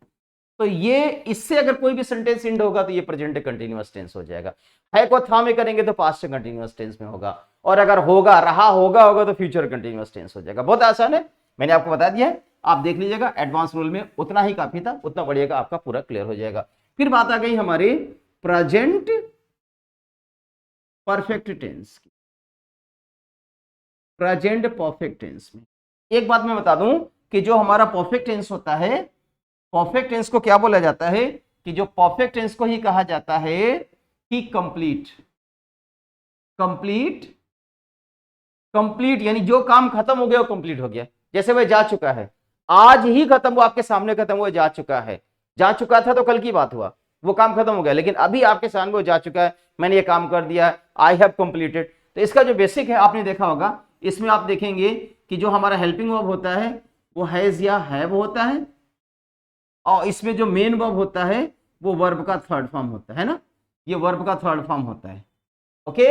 तो ये इससे अगर कोई भी सेंटेंस एंड होगा तो ये प्रेजेंट कंटीन्यूअस टेंस हो जाएगा। है को था में करेंगे तो पास्ट कंटीन्यूअस टेंस में होगा, और अगर होगा, रहा होगा तो फ्यूचर कंटीन्यूअस टेंस हो जाएगा। बहुत आसान है, मैंने आपको बता दिया है, आप देख लीजिएगा। एडवांस रूल में उतना ही काफी था, उतना बढ़िएगा, आपका पूरा क्लियर हो जाएगा। फिर बात आ गई हमारे प्रेजेंट परफेक्ट टेंस की। प्रेजेंट परफेक्ट टेंस में एक बात मैं बता दूं कि जो हमारा परफेक्ट टेंस होता है, परफेक्ट टेंस को क्या बोला जाता है, कि जो परफेक्ट टेंस को ही कहा जाता है कि कंप्लीट, कंप्लीट, कंप्लीट, यानी जो काम खत्म हो गया वो कंप्लीट हो गया। जैसे वह जा चुका है, आज ही खत्म हुआ, आपके सामने खत्म हुआ, जा चुका है। जा चुका था तो कल की बात हुआ, वो काम खत्म हो गया, लेकिन अभी आपके सामने वो जा चुका है, मैंने ये काम कर दिया, आई हैव कंप्लीटेड। तो इसका जो बेसिक है आपने देखा होगा, इसमें आप देखेंगे कि जो हमारा हेल्पिंग वर्ब होता है वो हैज या हैव होता है, और इसमें जो मेन वर्ब होता है वो वर्ब का थर्ड फॉर्म होता है ना, ये वर्ब का थर्ड फॉर्म होता है। ओके,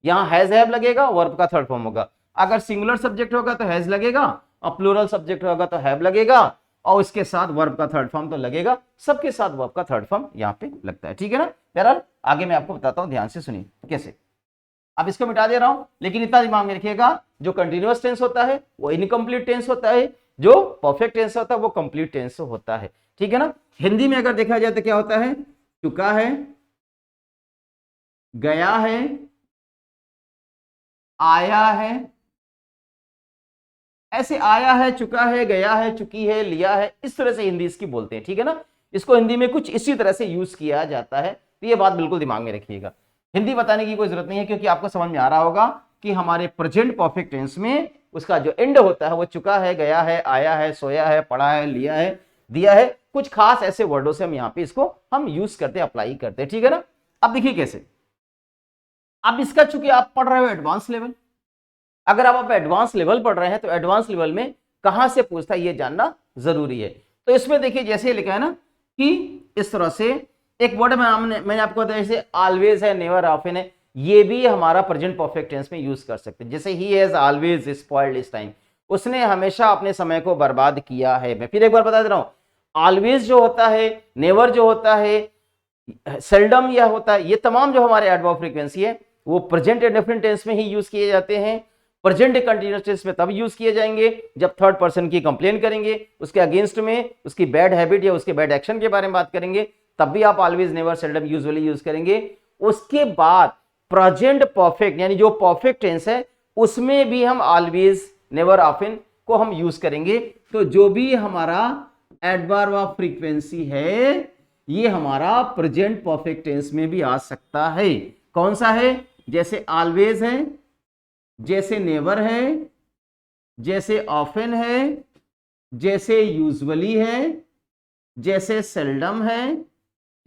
यहां हैज हैव लगेगा, वर्ब का थर्ड फॉर्म होगा। अगर सिंगुलर सब्जेक्ट होगा तो हैज लगेगा, और प्लूरल सब्जेक्ट होगा तो हैव लगेगा, और इसके साथ वर्ब का थर्ड फॉर्म तो लगेगा, सबके साथ वर्ब का थर्ड फॉर्म यहां पे लगता है, ठीक है ना। बहरहाल आगे मैं आपको बताता हूं, ध्यान से सुनिए कैसे। अब इसको मिटा दे रहा हूं, लेकिन इतना दिमाग में रखिएगा, जो कंटिन्यूअस टेंस होता है वो इनकम्प्लीट टेंस होता है, जो परफेक्ट टेंस होता है वो कंप्लीट टेंस होता है, ठीक है ना। हिंदी में अगर देखा जाए तो क्या होता है, चुका है, गया है, आया है, ऐसे आया है, चुका है, गया है, चुकी है, लिया है, इस तरह से हिंदी इसकी बोलते हैं, ठीक है ना। इसको हिंदी में कुछ इसी तरह से यूज किया जाता है, तो ये बात बिल्कुल दिमाग में रखिएगा। हिंदी बताने की कोई जरूरत नहीं है, क्योंकि आपको समझ में आ रहा होगा कि हमारे प्रेजेंट परफेक्ट टेंस में उसका जो एंड होता है वो चुका है, गया है, आया है, सोया है, पढ़ा है, लिया है, दिया है, कुछ खास ऐसे वर्डों से हम यहाँ पे इसको हम यूज करते, अप्लाई करते हैं, ठीक है ना। अब देखिए कैसे। अब इसका चूंकि आप पढ़ रहे हो एडवांस लेवल, अगर आप एडवांस लेवल पढ़ रहे हैं तो एडवांस लेवल में कहां से पूछता है ये जानना जरूरी है। तो इसमें देखिए जैसे लिखा है ना कि इस तरह से एक वर्ड में मैंने आपको बताया, जैसे ऑलवेज है, नेवर, ऑफन है, ये भी हमारा प्रेजेंट परफेक्ट टेंस में यूज कर सकते हैं। जैसे he has always spoiled his time, उसने हमेशा अपने समय को बर्बाद किया है। मैं फिर एक बार बता दे रहा हूं, ऑलवेज जो होता है, नेवर जो होता है, सेल्डम यह होता है, ये तमाम जो हमारे एडवर्ब फ्रीक्वेंसी है वो प्रेजेंट इंडेफिनिट टेंस में ही यूज किए जाते हैं। प्रेजेंट कंटीन्यूअस टेंस में तब यूज किए जाएंगे जब थर्ड पर्सन की कंप्लेन करेंगे, उसके अगेंस्ट में उसकी बैड हैबिट या उसके बैड एक्शन के बारे में बात करेंगे, तब भी आप always, never, seldom, usually use करेंगे। उसके बाद प्रेजेंट परफेक्ट यानी जो परफेक्ट टेंस है उसमें भी हम ऑलवेज, नेवर, ऑफन को हम यूज करेंगे। तो जो भी हमारा एडवर्ब ऑफ फ्रीक्वेंसी है, ये हमारा प्रेजेंट परफेक्ट टेंस में भी आ सकता है। कौन सा है? जैसे ऑलवेज है, जैसे नेवर है, जैसे ऑफन है, जैसे यूजुअली है, जैसे सेल्डम है,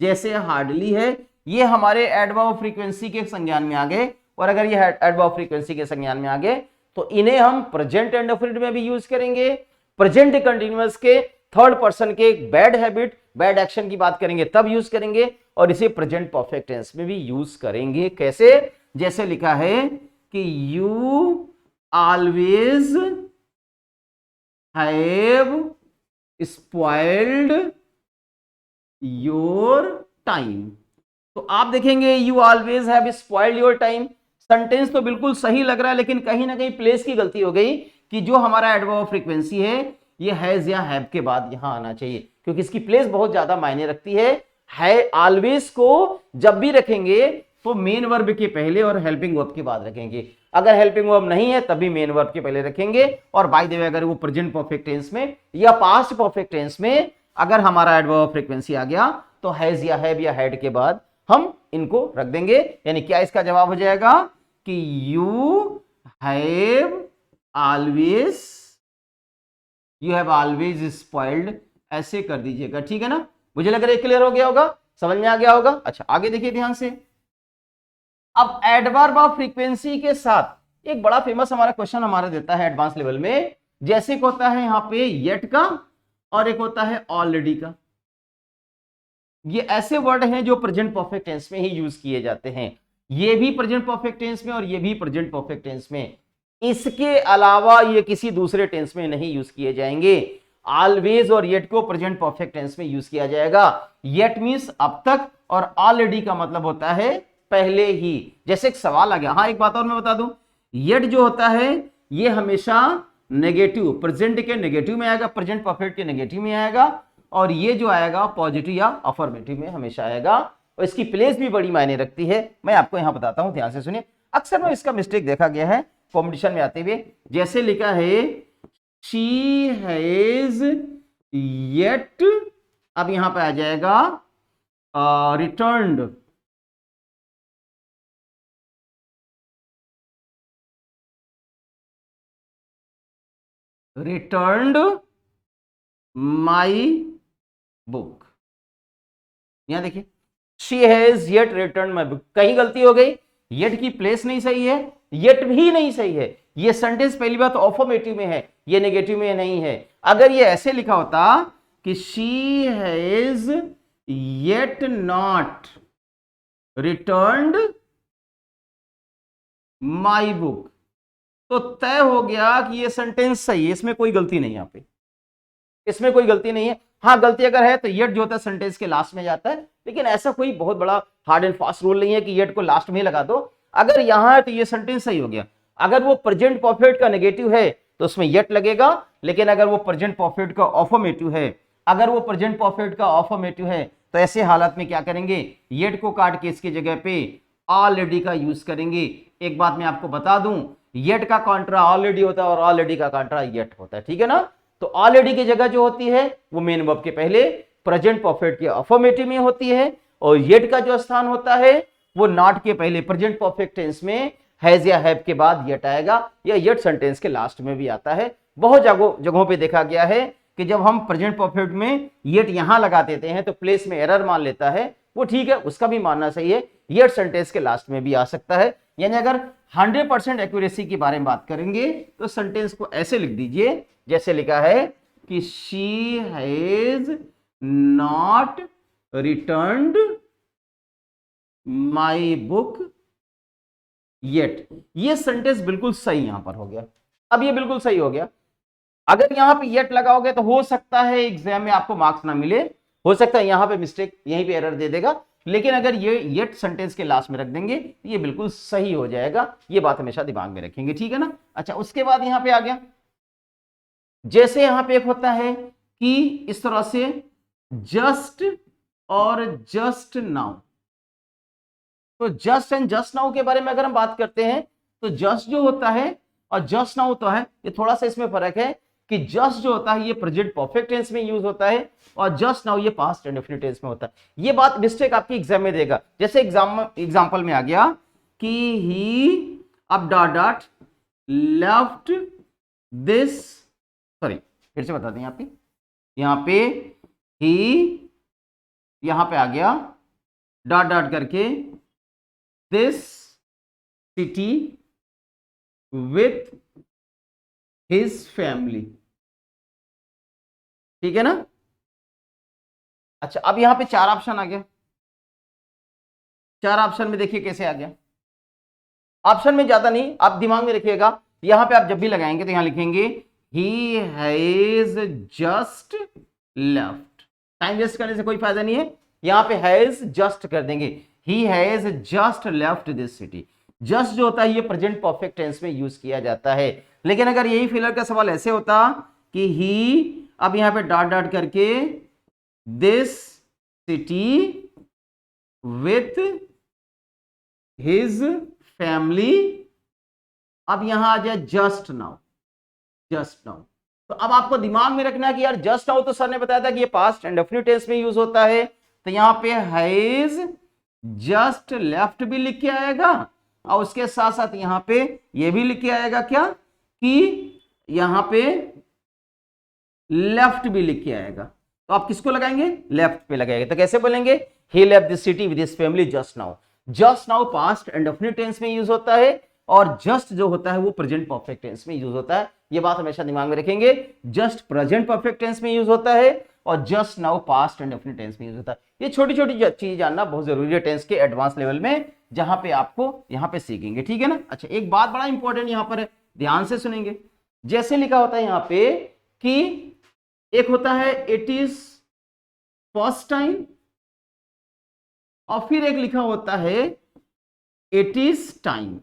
जैसे हार्डली है। ये हमारे एडवर्ब ऑफ फ्रीक्वेंसी के संज्ञान में आ गए। और अगर ये एडवर्ब ऑफ फ्रीक्वेंसी के संज्ञान में आ गए तो इन्हें हम प्रेजेंट इंडेफिनिट में भी यूज करेंगे, प्रेजेंट कंटिन्यूअस के थर्ड पर्सन के बैड हैबिट, बैड एक्शन की बात करेंगे तब यूज करेंगे, और इसे प्रेजेंट परफेक्ट टेंस में भी यूज करेंगे। कैसे? जैसे लिखा है कि you always have spoiled your time. तो आप देखेंगे you always have spoiled your time, sentence तो बिल्कुल सही लग रहा है, लेकिन कहीं ना कहीं प्लेस की गलती हो गई कि जो हमारा एडवर्ब ऑफ फ्रीक्वेंसी है ये हैज या हैव के बाद यहां आना चाहिए, क्योंकि इसकी प्लेस बहुत ज्यादा मायने रखती है ऑलवेज को जब भी रखेंगे तो मेन वर्ब के पहले और हेल्पिंग वर्ब के बाद रखेंगे। अगर हेल्पिंग वर्ब नहीं है तभी मेन वर्ब के पहले रखेंगे। और बाय द वे अगर वो प्रेजेंट परफेक्ट टेंस में या पास्ट परफेक्ट टेंस में अगर हमारा एडवर्ब ऑफ फ्रीक्वेंसी आ गया तो हैज या हैव या हैड के बाद हम इनको रख देंगे। यानी क्या इसका जवाब हो जाएगा कि यू हैव ऑलवेज स्पॉइल्ड, ऐसे कर दीजिएगा। ठीक है ना? मुझे लग रहा है क्लियर हो गया होगा, समझ में आ गया होगा। अच्छा, आगे देखिए ध्यान से। अब एडवर्ब ऑफ फ्रीक्वेंसी के साथ एक बड़ा फेमस हमारा क्वेश्चन हमारा देता है एडवांस लेवल में, जैसे को होता है यहां पे येट का और एक होता है ऑलरेडी का। ये ऐसे वर्ड हैं जो प्रेजेंट परफेक्ट टेंस में ही यूज किए जाते हैं। ये भी प्रेजेंट परफेक्ट टेंस में और ये भी प्रेजेंट परफेक्ट टेंस में। इसके अलावा ये किसी दूसरे टेंस में नहीं यूज किए जाएंगे। ऑलवेज और येट को प्रेजेंट परफेक्ट टेंस में यूज किया जाएगा। येट मींस अब तक और ऑलरेडी का मतलब होता है पहले ही। जैसे एक सवाल आ गया, हाँ एक बात और मैं बता दूं, येट जो होता है ये हमेशा नेगेटिव, प्रेजेंट के नेगेटिव में आएगा, प्रेजेंट परफेक्ट के नेगेटिव में आएगा, और ये जो आएगा पॉजिटिव या अफर्मेटिव में हमेशा आएगा। और इसकी प्लेस भी बड़ी मायने रखती है। मैं आपको यहां बताता हूं, ध्यान से सुनिए। अक्सर में इसका मिस्टेक देखा गया है कॉम्पिटिशन में आते हुए। जैसे लिखा है शी हैज येट, अब यहां पे आ जाएगा रिटर्न्ड माई बुक। यहां देखिए she has yet return my book, कहीं गलती हो गई, येट की प्लेस नहीं सही है, येट भी नहीं सही है। ये सेंटेंस पहली बात अफर्मेटिव में है, ये नेगेटिव में नहीं है। अगर ये ऐसे लिखा होता कि she has yet not returned my book, तो तय हो गया कि ये सेंटेंस सही है, इसमें कोई गलती नहीं है। यहां पे इसमें कोई गलती नहीं है। हाँ गलती अगर है तो येट जो होता है सेंटेंस के लास्ट में जाता है, लेकिन ऐसा कोई बहुत बड़ा हार्ड एंड फास्ट रूल नहीं है कि येट को लास्ट में लगा दो। अगर यहां है तो ये सेंटेंस सही हो गया। अगर वो प्रेजेंट परफेक्ट का नेगेटिव है तो उसमें येट लगेगा, लेकिन अगर वो प्रेजेंट परफेक्ट का अफर्मेटिव है, तो ऐसे हालत में क्या करेंगे, येट को काट के इसकी जगह पे ऑलरेडी का यूज करेंगे। एक बात मैं आपको बता दूं, येट का कॉन्ट्रा ऑलरेडी होता है और ऑलरेडी का कॉन्ट्रा येट होता है। ठीक है ना? तो ऑलरेडी की जगह जो होती है वो मेन वर्ब के पहले प्रेजेंट परफेक्ट के अफर्मेटिव में होती है, और येट का जो स्थान होता है वो नॉट के पहले प्रेजेंट परफेक्ट टेंस में हैज या हैव के बाद येट आएगा, या येट सेंटेंस के लास्ट में भी आता है। बहुत जगहों पे देखा गया है कि जब हम प्रेजेंट परफेक्ट में येट यहां लगा देते हैं तो प्लेस में एरर मान लेता है, वो ठीक है, उसका भी मानना सही है। येट सेंटेंस के लास्ट में भी आ सकता है। यानी अगर 100% एक्यूरेसी के बारे में बात करेंगे तो सेंटेंस को ऐसे लिख दीजिए जैसे लिखा है कि she has not returned my book yet. ये सेंटेंस बिल्कुल सही यहां पर हो गया। अब ये बिल्कुल सही हो गया। अगर यहां पे येट लगाओगे तो हो सकता है एग्जाम में आपको मार्क्स ना मिले, हो सकता है यहां पे मिस्टेक, यहीं पे एरर दे देगा, लेकिन अगर ये येट सेंटेंस के लास्ट में रख देंगे तो ये बिल्कुल सही हो जाएगा। ये बात हमेशा दिमाग में रखेंगे। ठीक है ना? अच्छा, उसके बाद यहां पे आ गया, जैसे यहां पे एक होता है कि इस तरह से जस्ट और जस्ट नाउ। तो जस्ट एंड जस्ट नाउ के बारे में अगर हम बात करते हैं तो जस्ट जो होता है और जस्ट नाउ तो है, ये थोड़ा सा इसमें फर्क है। कि जस्ट जो होता है ये प्रेजेंट परफेक्ट टेंस में यूज होता है और जस्ट नाउ ये पास्ट इंडेफिनिट टेंस में होता है। ये बात मिस्टेक आपकी एग्जाम में देगा। जैसे एग्जाम्पल में आ गया कि ही अब डॉट लेफ्ट दिस, सॉरी फिर से बता दें यहाँ पे, यहाँ पे ही, यहाँ पे आ गया डॉट डॉट करके this city with his family, ठीक है ना। अच्छा अब यहां पे 4 ऑप्शन आ गया। 4 ऑप्शन में देखिए कैसे आ गया। ऑप्शन में ज्यादा नहीं, आप दिमाग में रखिएगा। यहां पे आप जब भी लगाएंगे तो यहां लिखेंगे he has just left. Time waste करने से कोई फायदा नहीं है, यहां पे हैज जस्ट कर देंगे, ही has just left this city. Just जो होता है ये प्रेजेंट परफेक्ट टेंस में यूज किया जाता है। लेकिन अगर यही फिलर का सवाल ऐसे होता कि ही, अब यहां पे डॉट डॉट करके this city with his family, अब यहां आ जाए जस्ट नाउ, जस्ट नाउ। तो अब आपको दिमाग में रखना है कि यार जस्ट नाउ तो सर ने बताया था कि ये पास्ट इंडेफिनिट टेंस में यूज होता है, तो यहां पे हैज जस्ट लेफ्ट भी लिख के आएगा और उसके साथ साथ यहां पे ये भी लिख के आएगा क्या कि यहां पे लेफ्ट भी लिख के आएगा। तो आप किसको लगाएंगे? लेफ्ट पे लगाएंगे। तो कैसे बोलेंगे? He left this city with his family just now. Just now past indefinite tense में यूज होता है और जस्ट जो होता है वो प्रेजेंट परफेक्ट टेंस में यूज होता है। ये बात हमेशा दिमाग में रखेंगे। जस्ट प्रेजेंट परफेक्ट टेंस में यूज होता है और just now past indefinite tense में यूज होता है। ये छोटी छोटी चीज जानना बहुत जरूरी है टेंस के एडवांस लेवल में, जहां पे आपको यहां पे सीखेंगे, ठीक है ना। अच्छा एक बात बड़ा इंपॉर्टेंट यहां पर है, ध्यान से सुनेंगे। जैसे लिखा होता है यहां पे कि एक होता है इट इज फर्स्ट टाइम और फिर एक लिखा होता है इट इज टाइम।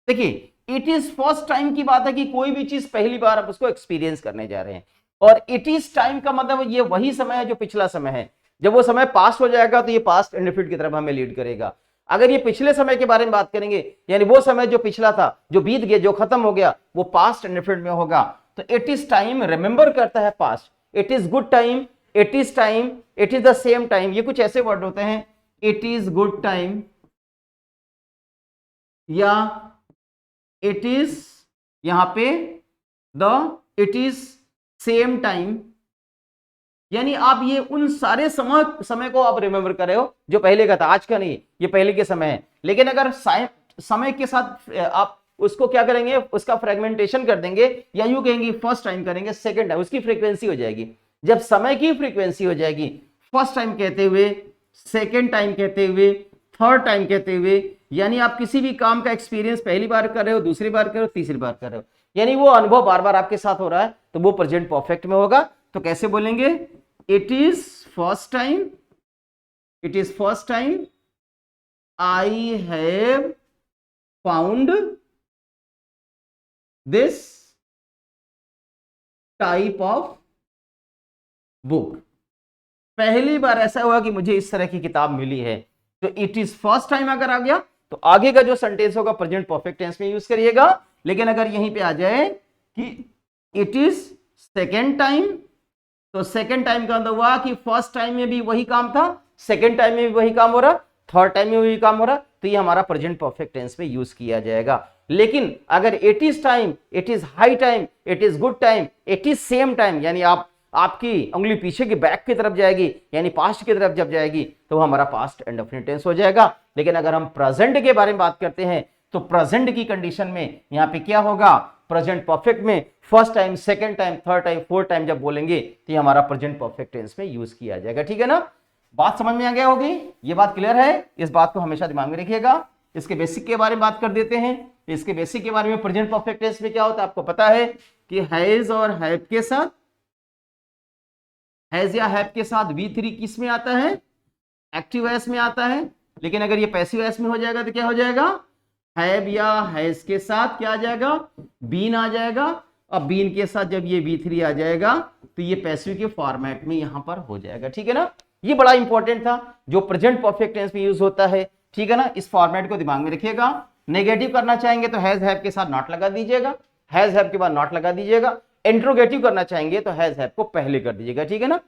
देखिए इट इज फर्स्ट टाइम की बात है कि कोई भी चीज पहली बार आप उसको एक्सपीरियंस करने जा रहे हैं, और इट इज टाइम का मतलब ये वही समय है जो पिछला समय है। जब वो समय पास्ट हो जाएगा तो ये पास्ट इंडेफिनिट की तरफ हमें लीड करेगा। अगर ये पिछले समय के बारे में बात करेंगे, यानी वो समय जो पिछला था, जो बीत गया, जो खत्म हो गया, वो पास्ट इंडेफिनिट में होगा। तो इट इज टाइम रिमेंबर करता है past. It is good time, it is time, it is the same time, ये कुछ ऐसे वर्ड होते हैं। इट इज गुड टाइम या इट इज यहां पे इट इज सेम टाइम, यानी आप ये उन सारे समय को आप रिमेंबर कर रहे हो जो पहले का था, आज का नहीं, ये पहले के समय है। लेकिन अगर समय के साथ आप उसको क्या करेंगे, उसका फ्रेगमेंटेशन कर देंगे या यूं कहेंगे फर्स्ट टाइम करेंगे, सेकंड टाइम, उसकी फ्रीक्वेंसी हो जाएगी। जब समय की फ्रीक्वेंसी हो जाएगी, फर्स्ट टाइम कहते हुए, सेकंड टाइम कहते हुए, थर्ड टाइम कहते हुए, यानी आप किसी भी काम का एक्सपीरियंस पहली बार कर रहे हो, दूसरी बार कर रहे हो, तीसरी बार कर रहे हो, यानी वो अनुभव बार बार आपके साथ हो रहा है, तो वो प्रेजेंट परफेक्ट में होगा। तो कैसे बोलेंगे? It is first time, it is first time I have found this type of book. पहली बार ऐसा हुआ कि मुझे इस तरह की किताब मिली है। तो इट इज फर्स्ट टाइम अगर आ गया तो आगे का जो सेंटेंस होगा प्रेजेंट परफेक्ट टेंस में यूज करिएगा। लेकिन अगर यहीं पे आ जाए कि इट इज सेकेंड टाइम, तो सेकेंड टाइम का मतलब हुआ कि फर्स्ट टाइम में भी वही काम था, सेकेंड टाइम में भी वही काम हो रहा, थर्ड टाइम में भी वही काम हो रहा, तो ये हमारा प्रेजेंट परफेक्ट टेंस में यूज किया जाएगा। लेकिन अगर it is time, it is high time, it is good time, it is same time, यानी आपकी उंगली पीछे की बैक की तरफ जाएगी, यानी पास्ट की तरफ जब जाएगी तो वो हमारा पास्ट इंडेफिनिट टेंस हो जाएगा। लेकिन अगर हम प्रेजेंट के बारे में बात करते हैं तो प्रेजेंट की कंडीशन में यहाँ पे क्या होगा? प्रेजेंट परफेक्ट में first time, second time, third time, fourth time जब बोलेंगे तो ये हमारा प्रेजेंट परफेक्ट टेंस में यूज किया जाएगा, ठीक है ना। बात समझ में आ गया होगी? ये बात क्लियर है? इस बात को हमेशा दिमाग में रखिएगा। इसके बेसिक के बारे में बात कर देते हैं। इसके बेसिक के बारे में प्रेजेंट परफेक्ट टेंस में क्या होता है आपको पता है कि हैज और हैव के साथ, हैज या हैव के साथ V3 किस में आता है? एक्टिव वॉइस में आता है। लेकिन अगर ये पैसिव वॉइस में हो जाएगा तो क्या हो जाएगा? हैव या हैज के साथ क्या आ जाएगा? बीन आ जाएगा। अब बीन के साथ जब ये V3 आ जाएगा तो ये पैसिव के फॉर्मेट में यहां पर हो जाएगा, ठीक है ना। ये बड़ा इंपॉर्टेंट था जो प्रेजेंट परफेक्ट टेंस में यूज होता है, ठीक है ना। इस फॉर्मेट को दिमाग में रखिएगा। नेगेटिव करना चाहेंगे तो हैज हैव के साथ नॉट लगा दीजिएगा, हैव के बाद नॉट लगा दीजिएगा। इंट्रोगेटिव करना चाहेंगे तो हैव को पहले कर दीजिएगा, ठीक है ना।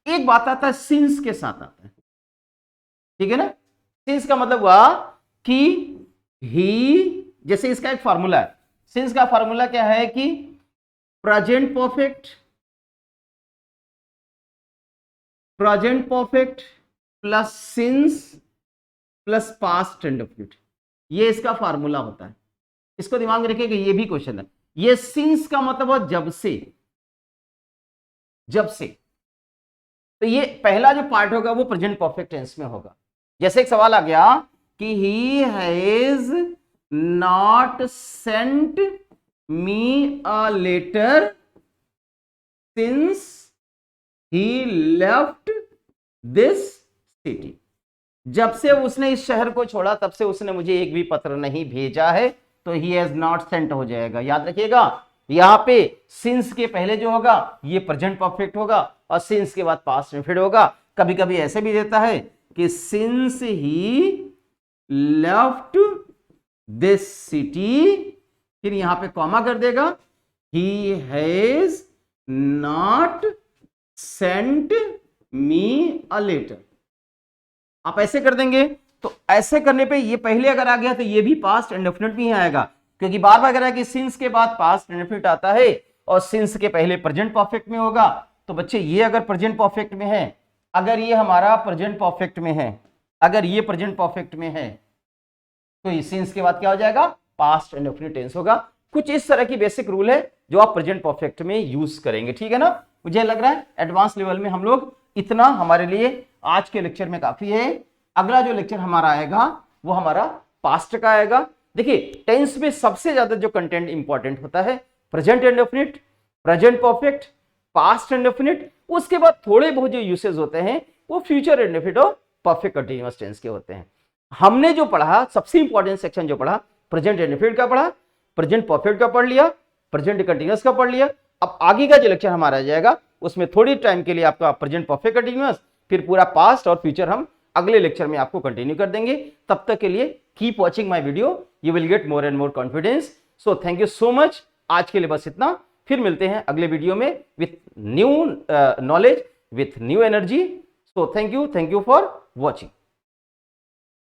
एक बात आता है सिंस के साथ आता है, ठीक है ना। सिंस का मतलब हुआ कि ही, जैसे इसका एक फॉर्मूला है, सिंस का फॉर्मूला क्या है कि present perfect plus since plus past indefinite, ये इसका फार्मूला होता है। इसको दिमाग में रखिएगा, ये भी क्वेश्चन है। ये सिंस का मतलब है जब से, तो ये पहला जो पार्ट होगा वो प्रेजेंट परफेक्ट टेंस में होगा। जैसे एक सवाल आ गया कि he has not sent me a letter since he left this city, जब से उसने इस शहर को छोड़ा तब से उसने मुझे एक भी पत्र नहीं भेजा है, तो ही हैज नॉट सेंट हो जाएगा। याद रखिएगा, यहां पे सिंस के पहले जो होगा ये प्रेजेंट परफेक्ट होगा और सिंस के बाद पास्ट इंडेफिनिट होगा। कभी कभी ऐसे भी देता है कि since he left this city, फिर यहां पे कॉमा कर देगा, he has not sent me a letter. आप ऐसे कर देंगे, तो ऐसे करने पे ये पहले अगर आ गया तो ये भी पास्ट इंडेफिनिट भी आएगा, क्योंकि बार बार कह रहा है कि सिंस के बाद पास्ट इंडेफिनिट आता है और सिंस के पहले प्रेजेंट परफेक्ट में होगा। तो बच्चे ये अगर प्रेजेंट परफेक्ट में है, अगर ये हमारा प्रेजेंट परफेक्ट में है, अगर ये प्रेजेंट परफेक्ट में है, तो ये सिंस के बाद क्या हो जाएगा, पास्ट इंडेफिनिट टेंस होगा। कुछ इस तरह की बेसिक रूल है जो आप प्रेजेंट परफेक्ट में यूज करेंगे, ठीक है ना। मुझे लग रहा है एडवांस लेवल में हम लोग इतना हमारे लिए आज के लेक्चर में काफी है। अगला जो लेक्चर हमारा आएगा वो हमारा पास्ट का आएगा। देखिए टेंस में सबसे ज्यादा जो कंटेंट इंपॉर्टेंट होता है present indefinite, present perfect, past indefinite, उसके बाद थोड़े बहुत जो यूसेज होते हैं वो फ्यूचर इंडेफिनिट और परफेक्ट कंटीन्यूअस टेंस के होते हैं। हमने जो पढ़ा सबसे इंपॉर्टेंट सेक्शन जो पढ़ा, प्रेजेंट इंडेफिनिट का पढ़ा, प्रेजेंट परफेक्ट का पढ़ लिया, प्रेजेंट कंटीन्यूअस का पढ़ लिया। अब आगे का जो लेक्चर हमारा आ जाएगा उसमें थोड़ी टाइम के लिए आपका प्रेजेंट परफेक्ट कंटीन्यूअस, फिर पूरा पास्ट और फ्यूचर हम अगले लेक्चर में आपको कंटिन्यू कर देंगे। तब तक के लिए keep watching my video, you will get more and more confidence. So thank you so much. आज के लिए बस इतना, फिर मिलते हैं अगले वीडियो में with new knowledge, with new energy. So thank you for watching.